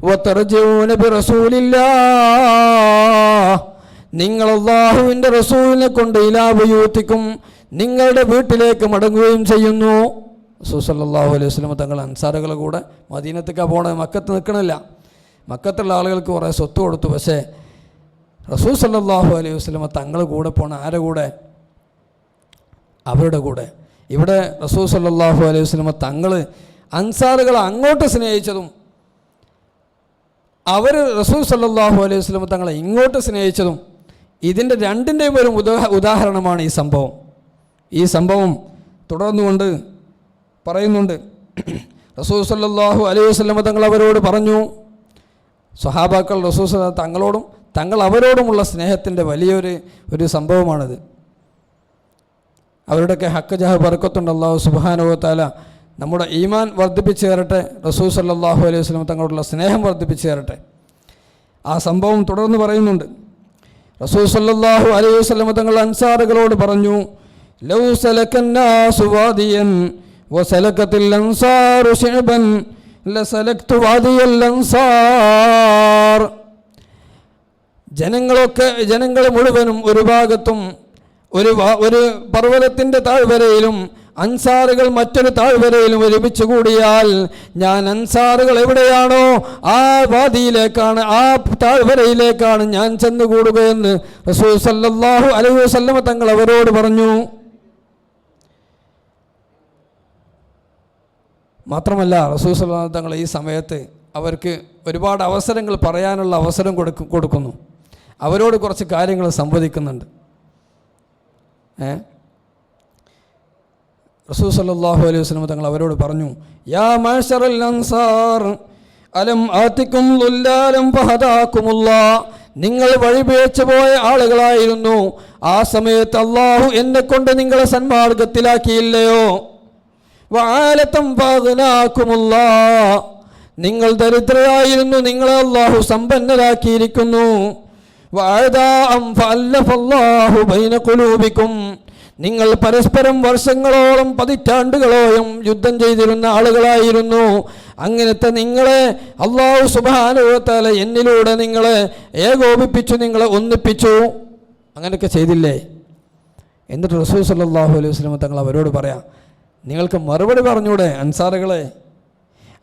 വതർജിഊന ബിറസൂലില്ലാഹ്, നിങ്ങൾ അല്ലാഹുവിൻ്റെ റസൂലിനെ കൊണ്ട് ഇലാ ബുയൂതികും, നിങ്ങളുടെ വീട്ടിലേക്ക് മടങ്ങുകയും ചെയ്യുന്നു. റസൂൽ സല്ലല്ലാഹു അലൈഹി വസല്ലം തങ്ങൾ അൻസാറുകളുടെ കൂടെ മദീനത്തേക്കാണ് പോകണത്. മക്കത്ത് നിൽക്കണില്ല. മക്കത്തുള്ള ആളുകൾക്ക് കുറേ സ്വത്ത് കൊടുത്തു. പക്ഷേ റസൂൽ സല്ലല്ലാഹു അലൈഹി വസല്ലം തങ്ങൾ കൂടെ പോണ ആരുടെ കൂടെ? അവരുടെ കൂടെ. ഇവിടെ റസൂൽ സല്ലല്ലാഹു അലൈഹി വസല്ലം തങ്ങൾ അൻസാറുകളെ അങ്ങോട്ട് സ്നേഹിച്ചതും അവർ റസൂൽ സല്ലല്ലാഹു അലൈഹി വസല്ലം തങ്ങളെ ഇങ്ങോട്ട് സ്നേഹിച്ചതും ഇതിൻ്റെ രണ്ടിൻ്റെയും ഒരു ഉദാഹരണമാണ് ഈ സംഭവം. ഈ സംഭവം തുടർന്നുകൊണ്ട് പറയുന്നുണ്ട്. റസൂൽ സല്ലല്ലാഹു അലൈഹി വസല്ലം തങ്ങൾ അവരോട് പറഞ്ഞു, സ്വഹാബാക്കൾ റസൂൽ തങ്ങളോടും തങ്ങൾ അവരോടുമുള്ള സ്നേഹത്തിൻ്റെ വലിയൊരു സംഭവമാണിത്. അവരുടെയൊക്കെ ഹക്ക് ജഹ ബർക്കത്തുണ്ട്. അല്ലാഹു സുബ്ഹാനഹു വ തആല നമ്മുടെ ഈമാൻ വർദ്ധിപ്പിച്ചു തരട്ടെ. റസൂൽ സല്ലല്ലാഹു അലൈഹി വസല്ലം തങ്ങളോടുള്ള സ്നേഹം വർദ്ധിപ്പിച്ചു തരട്ടെ. ആ സംഭവം തുടർന്ന് പറയുന്നുണ്ട്. റസൂൽ സല്ലല്ലാഹു അലൈഹി വസല്ലം തങ്ങൾ അൻസാറുകളോട് പറഞ്ഞു, ലൗ സലകന്നാസു വാദിയൻ വസലകത്തിൽ അൻസാറു ശിഅബൻ ലസലക്തു വാദിയൽ അൻസാർ. ജനങ്ങൾ മുഴുവനും ഒരു ഭാഗത്തും ഒരു പർവ്വതത്തിൻ്റെ താഴ്വരയിലും അൻസാറുകൾ മറ്റൊരു താഴ്വരയിലും ഒരുമിച്ച് കൂടിയാൽ ഞാൻ അൻസാറുകൾ എവിടെയാണോ ആ വാദിയിലേക്കാണ്, ആ താഴ്വരയിലേക്കാണ് ഞാൻ ചെന്നുകൂടുകയെന്ന് റസൂൽ സല്ലല്ലാഹു അലൈഹി വസല്ലം തങ്ങൾ അവരോട് പറഞ്ഞു. മാത്രമല്ല റസൂൽ സല്ലല്ലാഹു തങ്ങൾ ഈ സമയത്ത് അവർക്ക് ഒരുപാട് അവസരങ്ങൾ പറയാനുള്ള അവസരം കൊടുക്കുന്നു. അവരോട് കുറച്ച് കാര്യങ്ങൾ സംവദിക്കുന്നുണ്ട്. റസൂൽ സല്ലല്ലാഹു അലൈഹി വസല്ലം തങ്ങൾ അവരോട് പറഞ്ഞു, യാ മഅ്ശറൽ അൻസാർ അലം ആതികും ളുല്ലാലം ഫഹദാകുമുല്ലാഹ്. നിങ്ങൾ വഴിപിഴച്ചു പോയ ആളുകളായിരുന്നു. ആ സമയത്ത് അല്ലാഹു എന്നെക്കൊണ്ട് നിങ്ങളെ സന്മാർഗത്തിലാക്കിയില്ലയോ? വആലതം ഫഅഗ്നാകുമുല്ലാഹ്. നിങ്ങൾ ദരിദ്രരായിരുന്നു, നിങ്ങളെ അല്ലാഹു സമ്പന്നരാക്കിയിരിക്കുന്നു. വഅദാഅം ഫഅല്ലഫല്ലാഹു ബൈന ഖുലൂബികും. നിങ്ങൾ പരസ്പരം വർഷങ്ങളോളം പതിറ്റാണ്ടുകളോളം യുദ്ധം ചെയ്തിരുന്ന ആളുകളായിരുന്നു. അങ്ങനത്തെ നിങ്ങളെ അല്ലാഹു സുബ്ഹാനഹു വ തആല എന്നിലൂടെ നിങ്ങളെ ഏകോപിപ്പിച്ചു, നിങ്ങളെ ഒന്നിപ്പിച്ചു. അങ്ങനെയൊക്കെ ചെയ്തില്ലേ? എന്നിട്ട് റസൂൽ സല്ലല്ലാഹു അലൈഹി വസല്ലം തങ്ങൾ അവരോട് പറയാം, നിങ്ങൾക്ക് മറുപടി പറഞ്ഞൂടെ അൻസാറുകളെ?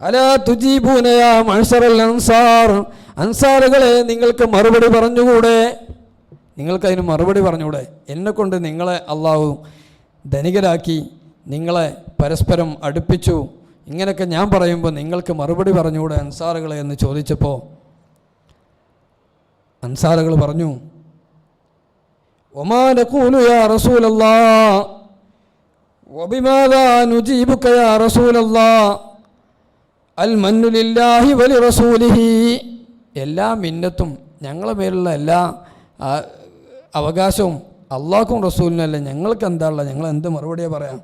അലാ തുജീബൂന യാ മഅ്ശറൽ അൻസാർ. അൻസാറുകളെ നിങ്ങൾക്ക് മറുപടി പറഞ്ഞുകൂടെ? നിങ്ങൾക്കതിന് മറുപടി പറഞ്ഞൂടെ? എന്നെക്കൊണ്ട് നിങ്ങളെ അള്ളാഹു ധനികരാക്കി, നിങ്ങളെ പരസ്പരം അടുപ്പിച്ചു, ഇങ്ങനെയൊക്കെ ഞാൻ പറയുമ്പോൾ നിങ്ങൾക്ക് മറുപടി പറഞ്ഞുകൂടെ അൻസാറുകളെ എന്ന് ചോദിച്ചപ്പോൾ അൻസാറുകൾ പറഞ്ഞു, വമാ നഖൂലു യാ റസൂലല്ലാഹ് വബിമാദാ നുജീബുക യാ റസൂലല്ലാഹ് അൽ മന്നു ലില്ലാഹി വലി റസൂലിഹി. എല്ലാ മിന്നത്തും ഞങ്ങളെ മേലുള്ള എല്ലാ അവകാശവും അള്ളാഹ്ക്കും റസൂലിനല്ല, ഞങ്ങൾക്ക് എന്താ ഉള്ളത്? ഞങ്ങൾ എന്ത് മറുപടിയാണ് പറയാം?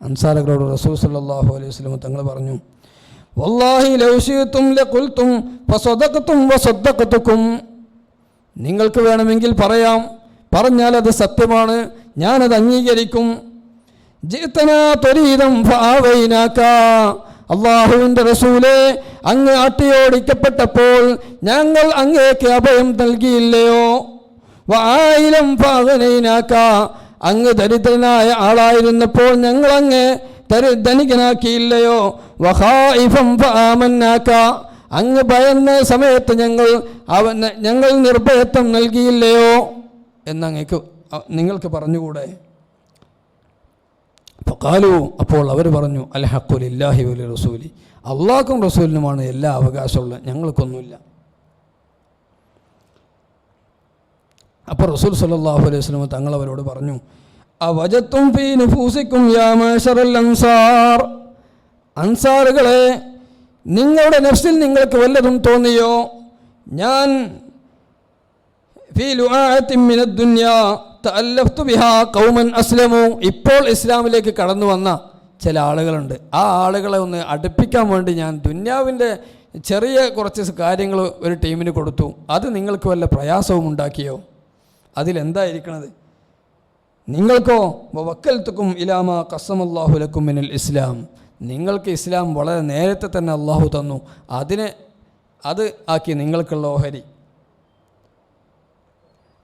അൻസാറുകളോട് റസൂൽ സല്ലല്ലാഹു അലൈഹി വസല്ലം തങ്ങൾ പറഞ്ഞു, വല്ലാഹി ലൗ ശിഅ്തും ലഖുൽതും ഫസദഖതും വസദ്ദഖതുകും. നിങ്ങൾക്ക് വേണമെങ്കിൽ പറയാം, പറഞ്ഞാൽ അത് സത്യമാണ്, ഞാനത് അംഗീകരിക്കും. ജിഅ്തനാ തരീദം ഫആവൈനാക. അള്ളാഹുവിൻ്റെ റസൂലേ, അങ്ങ് അട്ടിയോടിക്കപ്പെട്ടപ്പോൾ ഞങ്ങൾ അങ്ങേക്ക് അഭയം നൽകിയില്ലയോ? വആയിലം ഫഅഗ്നൈനാക. അങ്ങ് ദരിദ്രനായ ആളായിരുന്നപ്പോൾ ഞങ്ങൾ അങ്ങ് ധനികനാക്കിയില്ലയോ? വഖായിഫം ഫആമന്നാക. അങ്ങ് ഭയന്ന സമയത്ത് ഞങ്ങൾ നിർഭയത്വം നൽകിയില്ലയോ എന്നങ്ങേക്ക് നിങ്ങൾക്ക് പറഞ്ഞുകൂടെ? ഫഖാലു. അപ്പോൾ അവർ പറഞ്ഞു, അൽ ഹഖ്ഖു ലില്ലാഹി വലി റസൂലി. അള്ളാഹ്ക്കും റസൂലിനുമാണ് എല്ലാ അവകാശമുള്ളത്, ഞങ്ങൾക്കൊന്നുമില്ല. അപ്പോൾ റസൂൽ സല്ലല്ലാഹു അലൈഹി വസല്ലം തങ്ങൾ അവരോട് പറഞ്ഞു, അവജത്തും ഫീ നുഫൂസിക്കും യാ മഅ്ശറൽ അൻസാർ. അൻസാറുകളെ, നിങ്ങളുടെ നഫ്സിൽ നിങ്ങൾക്ക് വല്ലതും തോന്നിയോ? ഞാൻ ഫീ ലുആഅത്തിൻ മിനദ് ദുനിയാ തഅല്ലഫ്തു ബിഹാ ഖൗമൻ അസ്ലമു. ഇപ്പോൾ ഇസ്ലാമിലേക്ക് കടന്നു വന്ന ചില ആളുകളുണ്ട്. ആ ആളുകളെ ഒന്ന് അടുപ്പിക്കാൻ വേണ്ടി ഞാൻ ദുന്യാവിൻ്റെ ചെറിയ കുറച്ച് കാര്യങ്ങൾ ഒരു ടീമിന് കൊടുത്തു. അത് നിങ്ങൾക്ക് വല്ല പ്രയാസവും ഉണ്ടാക്കിയോ? അതിലെന്തായിരിക്കണത്? നിങ്ങൾക്കോ വവക്കൽതുക്കും ഇലാമാ ഖസ്സമല്ലാഹു ലക്കും മിനൽ ഇസ്ലാം. നിങ്ങൾക്ക് ഇസ്ലാം വളരെ നേരത്തെ തന്നെ അള്ളാഹു തന്നു, അത് ആക്കി നിങ്ങൾക്കുള്ള ഓഹരി.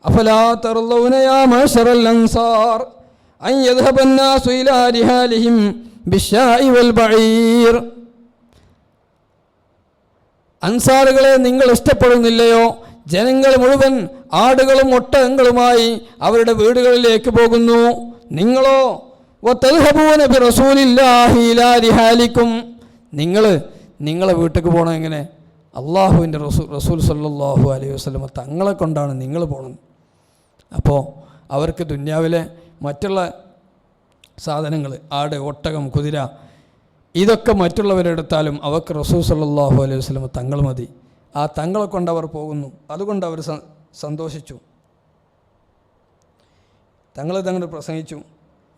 അഫലാ തർളൗന യാ മഅ്ശറൽ അൻസാർ അൻ യദ്ഹബൻ നാസു ഇലാ റിഹാലിഹിം ബിശ്ശാഇ വൽ ബഈർ. അൻസാറുകളെ, നിങ്ങൾ ഇഷ്ടപ്പെടുന്നില്ലയോ? ജനങ്ങൾ മുഴുവൻ ആടുകളും ഒട്ടകങ്ങളുമായി അവരുടെ വീടുകളിലേക്ക് പോകുന്നു. നിങ്ങളോ വതദ്ഹബൂന ബിറസൂലില്ലാഹി ഇലാ റിഹാലിക്കും. നിങ്ങളെ വീട്ടിലേക്ക് പോകണം എങ്ങനെ? അള്ളാഹുവിൻ്റെ റസൂൽ സല്ലല്ലാഹു അലൈഹി വസല്ലം തങ്ങളെ കൊണ്ടാണ് നിങ്ങൾ പോകുന്നത്. അപ്പോൾ അവർക്ക് ദുന്യാവിലെ മറ്റുള്ള സാധനങ്ങൾ, ആട്, ഒട്ടകം, കുതിര, ഇതൊക്കെ മറ്റുള്ളവരെടുത്താലും അവർക്ക് റസൂൽ സല്ലല്ലാഹു അലൈഹി വസല്ലം തങ്ങൾ മതി. ആ തങ്ങളെ കൊണ്ട് അവർ പോകുന്നു. അതുകൊണ്ട് അവർ സന്തോഷിച്ചു. തങ്ങൾ പ്രസംഗിച്ചു,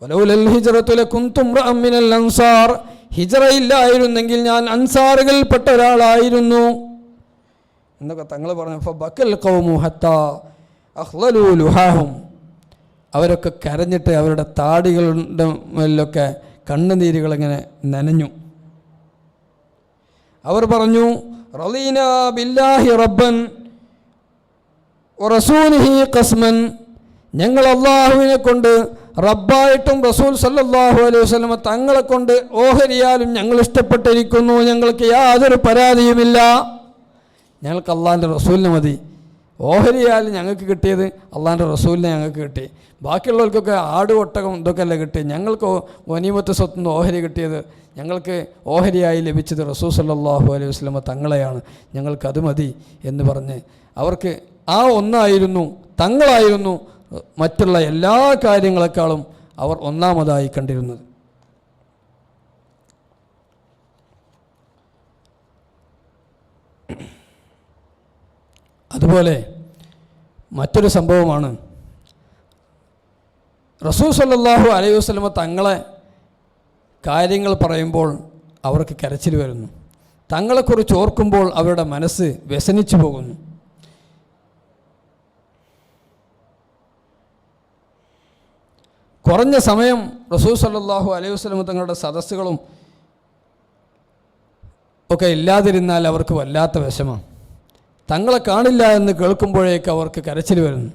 വലൗലൽ ഹിജ്റതു ലകുൻതും റഅം മിനൽ അൻസാർ, ഹിജ്റ ഇല്ലായിരുന്നെങ്കിൽ ഞാൻ അൻസാറുകളിൽപ്പെട്ട ഒരാളായിരുന്നു എന്നൊക്കെ തങ്ങൾ പറഞ്ഞു. ഫബക്കൽ ഖൗമു ഹത്താ അഖ്ലലൂ ലുഹാഹും, അവരൊക്കെ കരഞ്ഞിട്ട് അവരുടെ താടികളുടെ മേലൊക്കെ കണ്ണുനീരുകളിങ്ങനെ നനഞ്ഞു. അവർ പറഞ്ഞു, റളീന ബില്ലാഹി റബ്ബൻ വറസൂലിഹി ഖസ്മൻ, ഞങ്ങൾ അള്ളാഹുവിനെ കൊണ്ട് റബ്ബായിട്ടും റസൂൽ സല്ലല്ലാഹു അലൈഹി വസല്ലം തങ്ങളെ കൊണ്ട് ഓഹരിയാലും ഞങ്ങൾ ഇഷ്ടപ്പെട്ടിരിക്കുന്നു. ഞങ്ങൾക്ക് യാതൊരു പരാതിയുമില്ല. ഞങ്ങൾക്ക് അള്ളാഹിൻ്റെ റസൂലിനെ മതി. ഓഹരിയാലും ഞങ്ങൾക്ക് കിട്ടിയത് അള്ളാഹിൻ്റെ റസൂലിനെ ഞങ്ങൾക്ക് കിട്ടി. ബാക്കിയുള്ളവർക്കൊക്കെ ആട്, ഒട്ടകം ഇതൊക്കെ അല്ല കിട്ടി. ഞങ്ങൾക്ക് ഗനീമത്ത് സ്വത്തുനിന്ന് ഓഹരി കിട്ടിയത്, ഞങ്ങൾക്ക് ഓഹരിയായി ലഭിച്ചത് റസൂൽ സല്ലല്ലാഹു അലൈഹി വസല്ലം തങ്ങളെയാണ്. ഞങ്ങൾക്കത് മതി എന്ന് പറഞ്ഞ് അവർക്ക് ആ ഒന്നായിരുന്നു, തങ്ങളായിരുന്നു മറ്റുള്ള എല്ലാ കാര്യങ്ങളെക്കാളും അവർ ഒന്നാമതായി കണ്ടിരുന്നത്. അതുപോലെ മറ്റൊരു സംഭവമാണ്, റസൂൽ സല്ലല്ലാഹു അലൈഹി വസല്ലം തങ്ങളെ കാര്യങ്ങൾ പറയുമ്പോൾ അവർക്ക് കരച്ചിൽ വരുന്നു. തങ്ങളെക്കുറിച്ച് ഓർക്കുമ്പോൾ അവരുടെ മനസ്സ് വ്യസനിച്ചു പോകുന്നു. കുറഞ്ഞ സമയം റസൂൽ സല്ലല്ലാഹു അലൈഹി വസല്ലം തങ്ങളുടെ സദസ്സുകളും ഒക്കെ ഇല്ലാതിരുന്നാൽ അവർക്ക് വല്ലാത്ത വിഷമം. തങ്ങളെ കാണില്ല എന്ന് കേൾക്കുമ്പോഴേക്ക് അവർക്ക് കരച്ചിൽ വരുന്നു.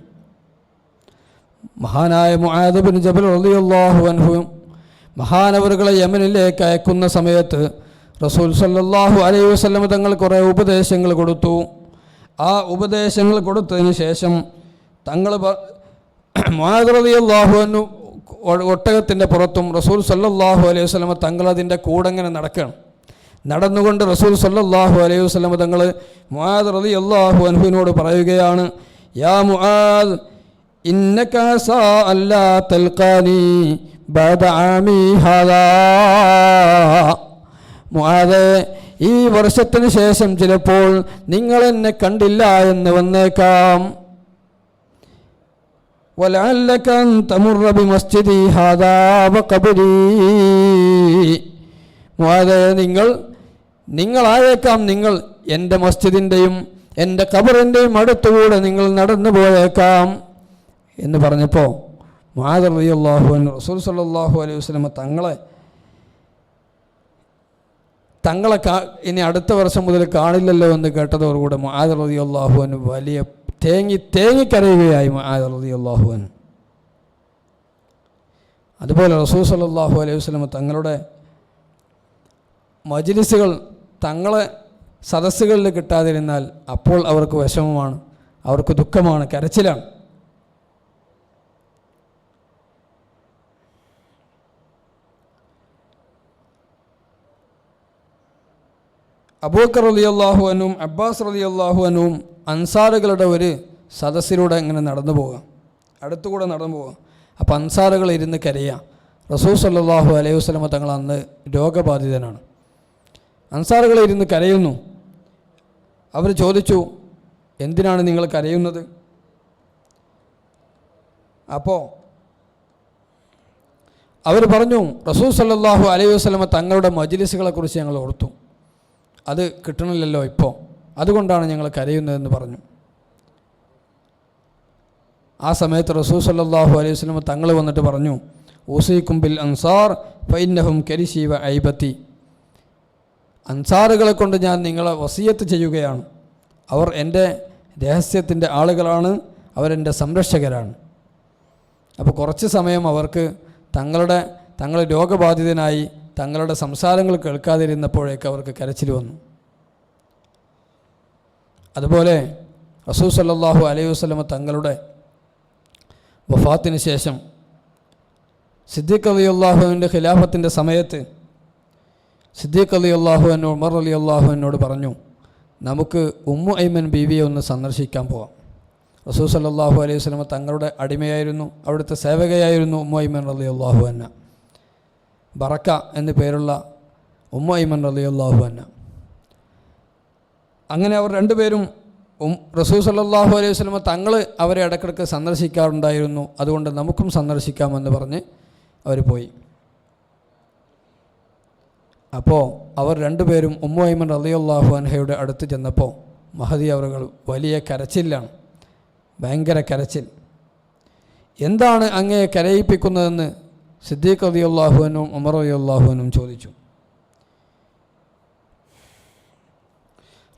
മഹാനായ മുആദ് ബിൻ ജബൽ റളിയല്ലാഹു അൻഹു മഹാനവറുകളെ യമനിലേക്ക് അയക്കുന്ന സമയത്ത് റസൂൽ സല്ലല്ലാഹു അലൈഹി വസല്ലം തങ്ങൾ കുറേ ഉപദേശങ്ങൾ കൊടുത്തു. ആ ഉപദേശങ്ങൾ കൊടുത്തതിന് ശേഷം തങ്ങൾ മുആദ് റളിയല്ലാഹു അൻഹു ഒട്ടകത്തിൻ്റെ പുറത്തും റസൂൽ സല്ലല്ലാഹു അലൈഹി വസല്ലം തങ്ങൾ അതിൻ്റെ കൂടെ ഇങ്ങനെ നടക്കുകയാണ്. നടന്നുകൊണ്ട് റസൂൽ സല്ലല്ലാഹു അലൈഹി വസല്ലം തങ്ങൾ മുആദ് റളിയല്ലാഹു അൻഹുവിനോട് പറയുകയാണ്, യാ മുആദ് ഇന്നക സാ അല്ലാ തൽഖാനി ബഅദ ആമി ഹാദാ, മുആദേ ഈ വർഷത്തിന് ശേഷം ചിലപ്പോൾ നിങ്ങൾ എന്നെ കണ്ടില്ല എന്ന് വന്നേക്കാം. വലഅല്ലക അൻ തമുറ ബിമസ്ജിദി ഹാദാ വഖബ്രി, മുആദേ നിങ്ങളായേക്കാം നിങ്ങൾ എൻ്റെ മസ്ജിദിൻ്റെയും എൻ്റെ ഖബറിൻ്റെയും അടുത്തുകൂടെ നിങ്ങൾ നടന്നു പോയേക്കാം എന്ന് പറഞ്ഞപ്പോൾ മുആദ് റളിയല്ലാഹു അൻഹു റസൂൽ സല്ലല്ലാഹു അലൈഹി വസല്ലം തങ്ങളെ ഇനി അടുത്ത വർഷം മുതൽ കാണില്ലല്ലോ എന്ന് കേട്ടതോടുകൂടെ മുആദ് റളിയല്ലാഹു അൻഹു വലിയ തേങ്ങിക്കരയുകയായി. മുആദ് റളിയല്ലാഹു അൻഹു അതുപോലെ റസൂൽ സല്ലല്ലാഹു അലൈഹി വസല്ലം തങ്ങളുടെ മജ്ലിസുകൾ തങ്ങളെ സദസ്സുകളിൽ കിട്ടാതിരുന്നാൽ അപ്പോൾ അവർക്ക് വിഷമമാണ്, അവർക്ക് ദുഃഖമാണ്, കരച്ചിലാണ്. അബൂബക്കർ റളിയല്ലാഹു അൻഹും അബ്ബാസ് റളിയല്ലാഹു അൻഹും അൻസാറുകളുടെ ഒരു സദസ്സിലൂടെ ഇങ്ങനെ നടന്നു പോവുക, അടുത്തുകൂടെ നടന്നു പോവുക. അപ്പോൾ അൻസാറുകൾ ഇരുന്ന് കരയുക. റസൂൽ സല്ലല്ലാഹു അലൈഹി വസല്ലം തങ്ങൾ അന്ന് രോഗബാധിതനാണ്. അൻസാറുകൾ ഇരുന്ന് കരയുന്നു. അവർ ചോദിച്ചു, എന്തിനാണ് നിങ്ങൾ കരയുന്നത്? അപ്പോൾ അവർ പറഞ്ഞു, റസൂൽ സല്ലല്ലാഹു അലൈഹി വസല്ലം തങ്ങളുടെ മജ്ലിസുകളെക്കുറിച്ച് ഞങ്ങൾ ഓർത്തു, അത് കിട്ടണില്ലല്ലോ ഇപ്പോൾ, അതുകൊണ്ടാണ് ഞങ്ങൾ കരയുന്നതെന്ന് പറഞ്ഞു. ആ സമയത്ത് റസൂൽ സല്ലല്ലാഹു അലൈഹി വസല്ലം തങ്ങൾ വന്നിട്ട് പറഞ്ഞു, ഊസീകും ബിൽ അൻസാർ ഫഇന്നഹും കരിശി വ ഐബത്തി, അൻസാറുകളെ കൊണ്ട് ഞാൻ നിങ്ങളെ വസിയത്ത് ചെയ്യുകയാണ്. അവർ എൻ്റെ രഹസ്യത്തിൻ്റെ ആളുകളാണ്, അവരെൻ്റെ സംരക്ഷകരാണ്. അപ്പോൾ കുറച്ച് സമയം അവർക്ക് തങ്ങൾ രോഗബാധിതനായി തങ്ങളുടെ സംസാരങ്ങൾ കേൾക്കാതിരുന്നപ്പോഴേക്ക് അവർക്ക് കരച്ചിൽ വന്നു. അതുപോലെ റസൂൽ സല്ലല്ലാഹു അലൈഹി വസല്ലം തങ്ങളുടെ വഫാത്തിന് ശേഷം സിദ്ദീഖ് റളിയല്ലാഹുവിൻ്റെ ഖിലാഫത്തിൻ്റെ സമയത്ത് സിദ്ദീഖ് റളിയല്ലാഹു അൻഹു ഉമർ റളിയല്ലാഹു അൻഹുവിനോട് പറഞ്ഞു, നമുക്ക് ഉമ്മു ഐമൻ ബീവിയെ ഒന്ന് സന്ദർശിക്കാൻ പോവാം. റസൂൽ സല്ലല്ലാഹു അലൈഹി വസല്ലം തങ്ങളുടെ അടിമയായിരുന്നു, അവിടുത്തെ സേവകയായിരുന്നു ഉമ്മു ഐമൻ റളിയല്ലാഹു അൻഹ. ബറക്ക എന്നു പേരുള്ള ഉമ്മു ഐമൻ റളിയല്ലാഹു അൻഹ. അങ്ങനെ അവർ രണ്ടുപേരും റസൂൽ സല്ലല്ലാഹു അലൈഹി വസല്ലം തങ്ങൾ അവരെ ഇടയ്ക്കിടയ്ക്ക് സന്ദർശിക്കാറുണ്ടായിരുന്നു. അതുകൊണ്ട് നമുക്കും സന്ദർശിക്കാമെന്ന് പറഞ്ഞ് അവർ പോയി. അപ്പോൾ അവർ രണ്ടുപേരും ഉമ്മു ഐമൻ റളിയല്ലാഹു അൻഹയുടെ അടുത്ത് ചെന്നപ്പോൾ മഹദി അവറുകൾ വലിയ കരച്ചിലാണ്, ഭയങ്കര കരച്ചിൽ. എന്താണ് അങ്ങയെ കരയിപ്പിക്കുന്നതെന്ന് സിദ്ദീഖ് റളിയല്ലാഹു അൻഹും ഉമർ റളിയല്ലാഹു അൻഹും ചോദിച്ചു.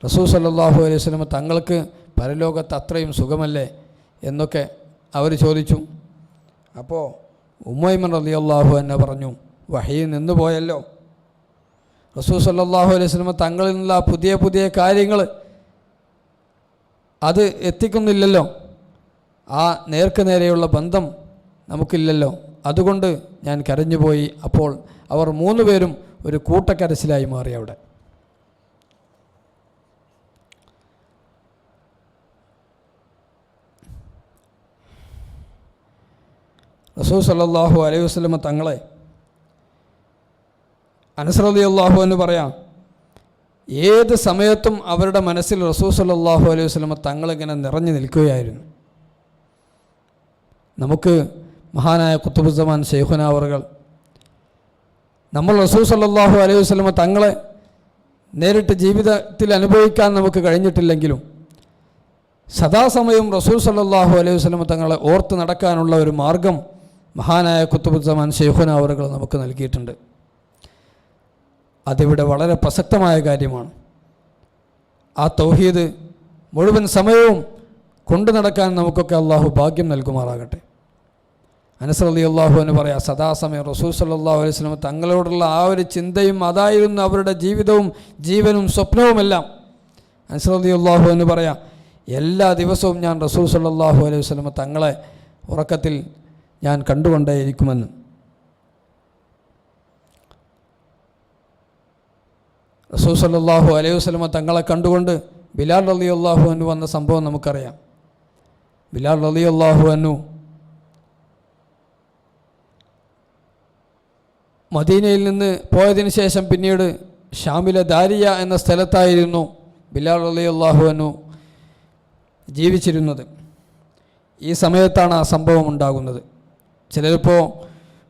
റസൂൽ സല്ലല്ലാഹു അലൈഹി വസല്ലം തങ്ങൾക്ക് പരലോകത്ത് അത്രയും സുഖമല്ലേ എന്നൊക്കെ അവർ ചോദിച്ചു. അപ്പോൾ ഉമ്മു ഐമൻ റളിയല്ലാഹു അൻഹ പറഞ്ഞു, വഹി നിന്നു പോയല്ലോ, റസൂൽ സല്ലല്ലാഹു അലൈഹി വസല്ലം തങ്ങളിൽ നിന്നുള്ള പുതിയ പുതിയ കാര്യങ്ങൾ അത് എത്തിക്കുന്നില്ലല്ലോ, ആ നേർക്ക് നേരെയുള്ള ബന്ധം നമുക്കില്ലല്ലോ, അതുകൊണ്ട് ഞാൻ കരഞ്ഞുപോയി. അപ്പോൾ അവർ മൂന്ന് പേരും ഒരു കൂട്ടക്കരച്ചിലായി മാറി. അവിടെ റസൂൽ സല്ലല്ലാഹു അലൈഹി വസല്ലം തങ്ങളെ അനസ് റളിയല്ലാഹു അൻഹു പറയാം, ഏത് സമയത്തും അവരുടെ മനസ്സിൽ റസൂൽ സല്ലല്ലാഹു അലൈഹി വസല്ലം തങ്ങളിങ്ങനെ നിറഞ്ഞു നിൽക്കുകയായിരുന്നു. നമുക്ക് മഹാനായ ഖുത്ബുസ്സമാൻ ശൈഖുന അവറുകൾ, നമ്മൾ റസൂൽ സല്ലല്ലാഹു അലൈഹി വസല്ലം തങ്ങളെ നേരിട്ട് ജീവിതത്തിൽ അനുഭവിക്കാൻ നമുക്ക് കഴിഞ്ഞിട്ടില്ലെങ്കിലും സദാസമയം റസൂൽ സല്ലല്ലാഹു അലൈഹി വസല്ലം തങ്ങളെ ഓർത്ത് നടക്കാനുള്ള ഒരു മാർഗം മഹാനായ ഖുത്ബുസ്സമാൻ ശൈഖുന അവറുകൾ നമുക്ക് നൽകിയിട്ടുണ്ട്. അതിവിടെ വളരെ പ്രസക്തമായ കാര്യമാണ്. ആ തൗഹീദ് മുഴുവൻ സമയവും കൊണ്ടു നടക്കാൻ നമുക്കൊക്കെ അള്ളാഹു ഭാഗ്യം നൽകുമാറാകട്ടെ. അനസ് റളിയല്ലാഹു അൻഹു പറയാം, സദാസമയം റസൂൽ സല്ലല്ലാഹു അലൈഹി വസല്ലം തങ്ങളോടുള്ള ആ ഒരു ചിന്തയും അതായിരുന്നു അവരുടെ ജീവിതവും ജീവനും സ്വപ്നവുമെല്ലാം. അനസ് റളിയല്ലാഹു അൻഹു പറയാം, എല്ലാ ദിവസവും ഞാൻ റസൂൽ സല്ലല്ലാഹു അലൈഹി വസല്ലം തങ്ങളെ ഉറക്കത്തിൽ ഞാൻ കണ്ടുകൊണ്ടേയിരിക്കുമെന്ന്. റസൂൽ സല്ലല്ലാഹു അലൈഹി വസല്ലം തങ്ങളെ കണ്ടുകൊണ്ട് ബിലാൽ റളിയല്ലാഹു അൻഹു വന്ന സംഭവം നമുക്കറിയാം. ബിലാൽ റളിയല്ലാഹു അൻഹു മദീനയിൽ നിന്ന് പോയതിനു ശേഷം പിന്നീട് ഷാമിലെ ദാരിയ എന്ന സ്ഥലത്തായിരുന്നു ബിലാൽ റളിയല്ലാഹു അൻഹു ജീവിച്ചിരുന്നത്. ഈ സമയത്താണ് ആ സംഭവം ഉണ്ടാകുന്നത്. ചിലരിപ്പോൾ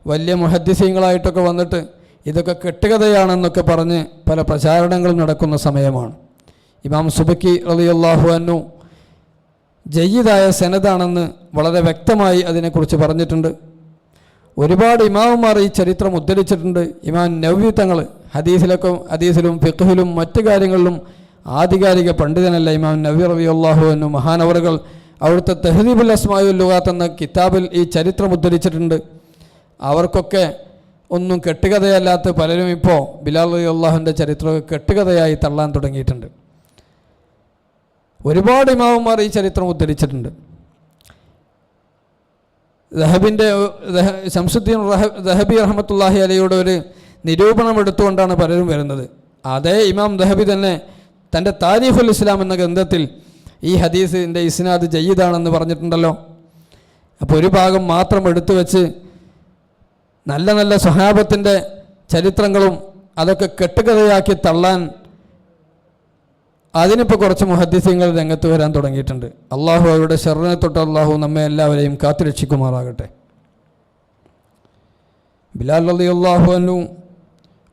വലിയ മുഹദ്ദിസീങ്ങളായിട്ടൊക്കെ വന്നിട്ട് ഇതൊക്കെ കെട്ടുകഥയാണെന്നൊക്കെ പറഞ്ഞ് പല പ്രചാരണങ്ങളും നടക്കുന്ന സമയമാണ്. ഇമാം സുബക്കി റളിയല്ലാഹു അൻഹു ജയ്യിദായ സനദാണെന്ന് വളരെ വ്യക്തമായി അതിനെക്കുറിച്ച് പറഞ്ഞിട്ടുണ്ട്. ഒരുപാട് ഇമാമുമാർ ഈ ചരിത്രം ഉദ്ധരിച്ചിട്ടുണ്ട്. ഇമാം നവവി തങ്ങൾ ഹദീസിലും ഫിഖ്ഹിലും മറ്റു കാര്യങ്ങളിലും ആധികാരിക പണ്ഡിതനല്ല ഇമാം നവവി റളിയല്ലാഹു അൻഹു മഹാനവറുകൾ അവിടുത്തെ തഹ്ദീബുൽ അസ്മാഉ വൽ ലുഗാത്ത് എന്ന കിതാബിൽ ഈ ചരിത്രം ഉദ്ധരിച്ചിട്ടുണ്ട്. അവർക്കൊക്കെ ഒന്നും കെട്ടുകഥയല്ലാത്ത പലരും ഇപ്പോൾ ബിലാൽ റളിയല്ലാഹുവിൻ്റെ ചരിത്രമൊക്കെ കെട്ടുകഥയായി തള്ളാൻ തുടങ്ങിയിട്ടുണ്ട്. ഒരുപാട് ഇമാമുമാർ ഈ ചരിത്രം ഉദ്ധരിച്ചിട്ടുണ്ട്. ശംസുദ്ദീൻ ദഹബി റഹ്മത്തുള്ളാഹി അലൈഹിയുടെ ഒരു നിരൂപണം എടുത്തുകൊണ്ടാണ് പലരും വരുന്നത്. അതേ ഇമാം ദഹബി തന്നെ തൻ്റെ താരീഖുൽ ഇസ്ലാം എന്ന ഗ്രന്ഥത്തിൽ ഈ ഹദീസിൻ്റെ ഇസ്നാദ് ജയ്യിദാണെന്ന് പറഞ്ഞിട്ടുണ്ടല്ലോ. അപ്പോൾ ഒരു ഭാഗം മാത്രം എടുത്തു വെച്ച് നല്ല നല്ല സ്വഹാബത്തിൻ്റെ ചരിത്രങ്ങളും അതൊക്കെ കെട്ടുകഥയാക്കി തള്ളാൻ അതിനിപ്പോൾ കുറച്ച് മുഹദ്ദിസീങ്ങൾ രംഗത്ത് വരാൻ തുടങ്ങിയിട്ടുണ്ട്. അള്ളാഹു അവരുടെ ശർറിനെ തൊട്ട് അള്ളാഹു നമ്മെ എല്ലാവരെയും കാത്തുരക്ഷിക്കുമാറാകട്ടെ. ബിലാൽ റളിയല്ലാഹു അൻഹു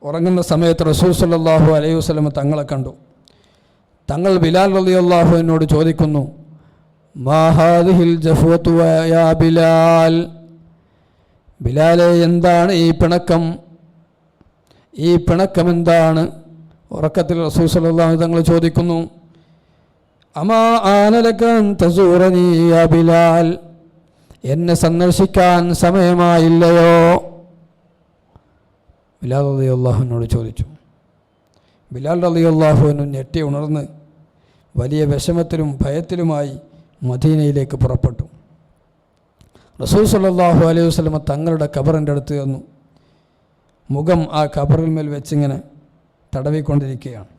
ഉറങ്ങുന്ന സമയത്ത് റസൂൽ സല്ലല്ലാഹു അലൈഹി വസല്ലം തങ്ങളെ കണ്ടു. തങ്ങൾ ബിലാൽ റളിയല്ലാഹു അൻഹുവോട് ചോദിക്കുന്നു, മാ ഹാദിഹിൽ ജഫ്വതു യാ ബിലാൽ, ബിലാലെ എന്താണ് ഈ പിണക്കം, ഈ പിണക്കം എന്താണ്? ഉറക്കത്തിൽ റസൂൽ സല്ലല്ലാഹു അലൈഹി തങ്ങൾ ചോദിക്കുന്നു, അമാ ആനലക അൻ തസൂറനി യാ ബിലാൽ, എന്നെ സന്ദർശിക്കാൻ സമയമായില്ലയോ? ബിലാൽ റളിയല്ലാഹു അൻഹുവോട് ചോദിച്ചു. ബിലാൽ റളിയല്ലാഹു അൻഹു ഞെട്ടി ഉണർന്ന് വലിയ വിഷമത്തിലും ഭയത്തിലുമായി മദീനയിലേക്ക് പുറപ്പെട്ടു. റസൂൽ സല്ലല്ലാഹു അലൈഹി വസല്ലം തങ്ങളുടെ ഖബറിൻ്റെ അടുത്ത് ചെന്നു. മുഖം ആ ഖബറിന്മേൽ വെച്ചിങ്ങനെ തടവിക്കൊണ്ടിരിക്കുകയാണ്.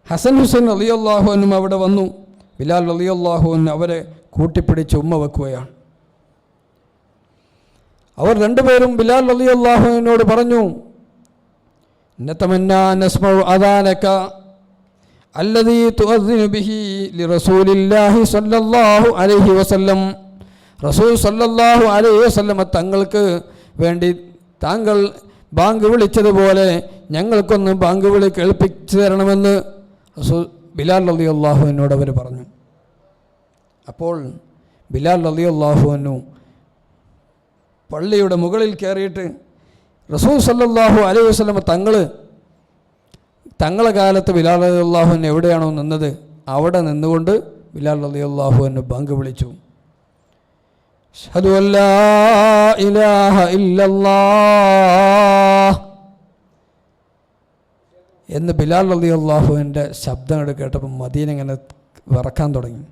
ഹസൻ ഹുസൈൻ റളിയല്ലാഹു അൻഹും അവിടെ വന്നു. ബിലാൽ റളിയല്ലാഹു അൻഹു അവരെ കൂട്ടിപ്പിടിച്ച് ഉമ്മ വെക്കുകയാണ്. അവർ രണ്ടുപേരും ബിലാൽ റളിയല്ലാഹു അൻഹുവിനോട് പറഞ്ഞു, നതമന്നാ നസ്മഉ അദാനക അല്ലദീ തുഅദ്ദിനു ബിഹി ലിറസൂലില്ലാഹി സ്വല്ലല്ലാഹു അലൈഹി വസല്ലം. റസൂൽ സ്വല്ലല്ലാഹു അലൈഹി വസല്ലം തങ്ങൾക്ക് വേണ്ടി താങ്കൾ ബാങ്ക് വിളിച്ചതുപോലെ ഞങ്ങൾക്കൊന്ന് ബാങ്ക് വിളി കേൾപ്പിച്ചു തരണമെന്ന് റസൂൽ ബിലാൽ റളിയല്ലാഹു അൻഹുവിനോട് അവർ പറഞ്ഞു. അപ്പോൾ ബിലാൽ റളിയല്ലാഹു അൻഹു പള്ളിയുടെ മുകളിൽ കയറിയിട്ട് റസൂൽ സല്ലല്ലാഹു അലൈഹി വസല്ലം തങ്ങളെ കാലത്ത് ബിലാൽ റളിയല്ലാഹു അൻഹു എവിടെയാണോ നിന്നത് അവിടെ നിന്നുകൊണ്ട് ബിലാൽ റളിയല്ലാഹു അൻഹു ബാങ്ക് വിളിച്ചു. അഷ്ഹദു അല്ലാ ഇലാഹ ഇല്ലല്ലാഹ് എന്ന് ബിലാൽ റളിയല്ലാഹു അൻഹുവിൻ്റെ ശബ്ദം കേട്ടപ്പോൾ മദീന ഇങ്ങനെ വിറക്കാൻ തുടങ്ങി.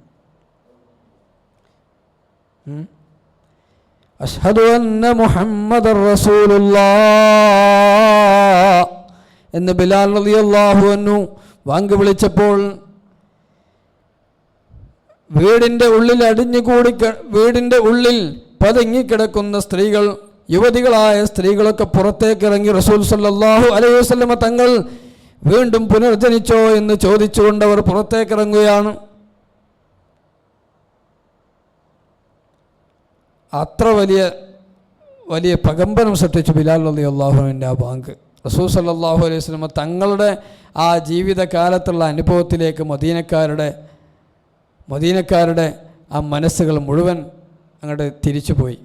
അഷ്ഹദു അന്ന മുഹമ്മദർ റസൂലുള്ളാഹ് എന്ന് ബിലാൽ റളിയല്ലാഹു അൻഹു ബാങ്ക് വിളിച്ചപ്പോൾ വീടിൻ്റെ ഉള്ളിൽ പതുങ്ങിക്കിടക്കുന്ന സ്ത്രീകൾ, യുവതികളായ സ്ത്രീകളൊക്കെ പുറത്തേക്ക് ഇറങ്ങി റസൂൽ സല്ലല്ലാഹു അലൈഹി വസല്ലം തങ്ങൾ വീണ്ടും പുനർജനിച്ചോ എന്ന് ചോദിച്ചുകൊണ്ട് അവർ പുറത്തേക്ക് ഇറങ്ങുകയാണ്. അത്ര വലിയ പ്രകമ്പനം സൃഷ്ടിച്ചു ബിലാൽ റളിയല്ലാഹു അൻഹുവിൻ്റെ ആ ബാങ്ക്. റസൂൽ സല്ലല്ലാഹു അലൈഹി വസല്ലം തങ്ങളുടെ ആ ജീവിതകാലത്തുള്ള അനുഭവത്തിലേക്ക് മദീനക്കാരുടെ ആ മനസ്സുകൾ മുഴുവൻ അങ്ങോട്ട് തിരിച്ചുപോയി.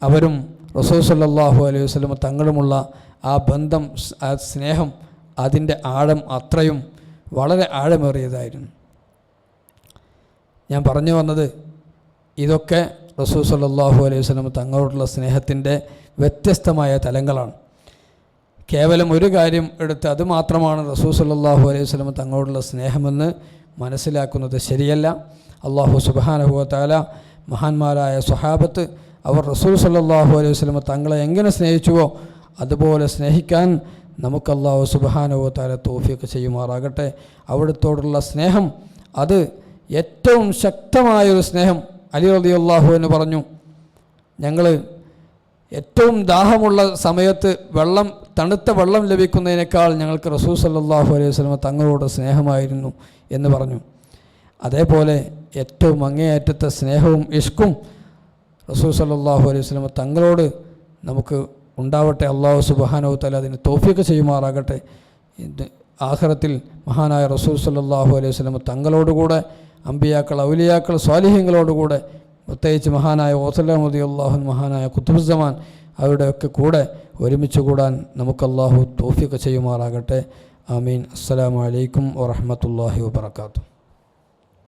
അവരും റസൂൽ സല്ലല്ലാഹു അലൈഹി വസല്ലം തങ്ങളുമുള്ള ആ ബന്ധം, ആ സ്നേഹം, അതിൻ്റെ ആഴം അത്രയും വളരെ ആഴമേറിയതായിരുന്നു. ഞാൻ പറഞ്ഞു വന്നത് ഇതൊക്കെ റസൂൽ സല്ലല്ലാഹു അലൈഹി വസല്ലം തങ്ങളോടുള്ള സ്നേഹത്തിൻ്റെ വ്യത്യസ്തമായ തലങ്ങളാണ്. കേവലം ഒരു കാര്യം എടുത്ത് അതുമാത്രമാണ് റസൂൽ സല്ലല്ലാഹു അലൈഹി വസല്ലം തങ്ങളോടുള്ള സ്നേഹമെന്ന് മനസ്സിലാക്കുന്നത് ശരിയല്ല. അല്ലാഹു സുബ്ഹാനഹു വ തആല മഹാന്മാരായ സ്വഹാബത്ത് അവർ റസൂൽ സല്ലല്ലാഹു അലൈഹി വസല്ലം തങ്ങളെ എങ്ങനെ സ്നേഹിച്ചുവോ അതുപോലെ സ്നേഹിക്കാൻ നമുക്ക് അല്ലാഹു സുബ്ഹാനഹു വ തആല തൗഫീഖ് ചെയ്യുമാറാകട്ടെ. അവിടുത്തോടുള്ള സ്നേഹം അത് ഏറ്റവും ശക്തമായൊരു സ്നേഹം. അലി റളിയല്ലാഹു അൻഹു പറഞ്ഞു, ഞങ്ങൾ ഏറ്റവും ദാഹമുള്ള സമയത്ത് തണുത്ത വെള്ളം ലഭിക്കുന്നതിനേക്കാൾ ഞങ്ങൾക്ക് റസൂൽ സല്ലല്ലാഹു അലൈഹി വസല്ലം തങ്ങളോട് സ്നേഹമായിരുന്നു എന്ന് പറഞ്ഞു. അതേപോലെ ഏറ്റവും അങ്ങേയറ്റത്തെ സ്നേഹവും ഇഷ്കും റസൂൽ സല്ലല്ലാഹു അലൈഹി വസല്ലം തങ്ങളോട് നമുക്ക് ഉണ്ടാവട്ടെ. അല്ലാഹു സുബ്ഹാനഹു വ തആല അതിന് തൗഫീഖ് ചെയ്യുമാറാകട്ടെ. ആഖിറത്തിൽ മഹാനായ റസൂൽ സല്ലല്ലാഹു അലൈഹി വസല്ലം തങ്ങളോടുകൂടെ അമ്പിയാക്കൾ, ഔലിയാക്കൾ, സ്വാലിഹീങ്ങളോടുകൂടെ, പ്രത്യേകിച്ച് മഹാനായ ഓസലാം റളിയല്ലാഹു അൻഹു, മഹാനായ ഖുതുബുസ്സമാൻ അവരുടെയൊക്കെ കൂടെ ഒരുമിച്ച് കൂടാൻ നമുക്ക് അല്ലാഹു തൗഫീഖ് ചെയ്യുമാറാകട്ടെ. ആമീൻ. അസ്സലാമു അലൈക്കും വറഹ്മത്തുള്ളാഹി വബറകാതുഹു.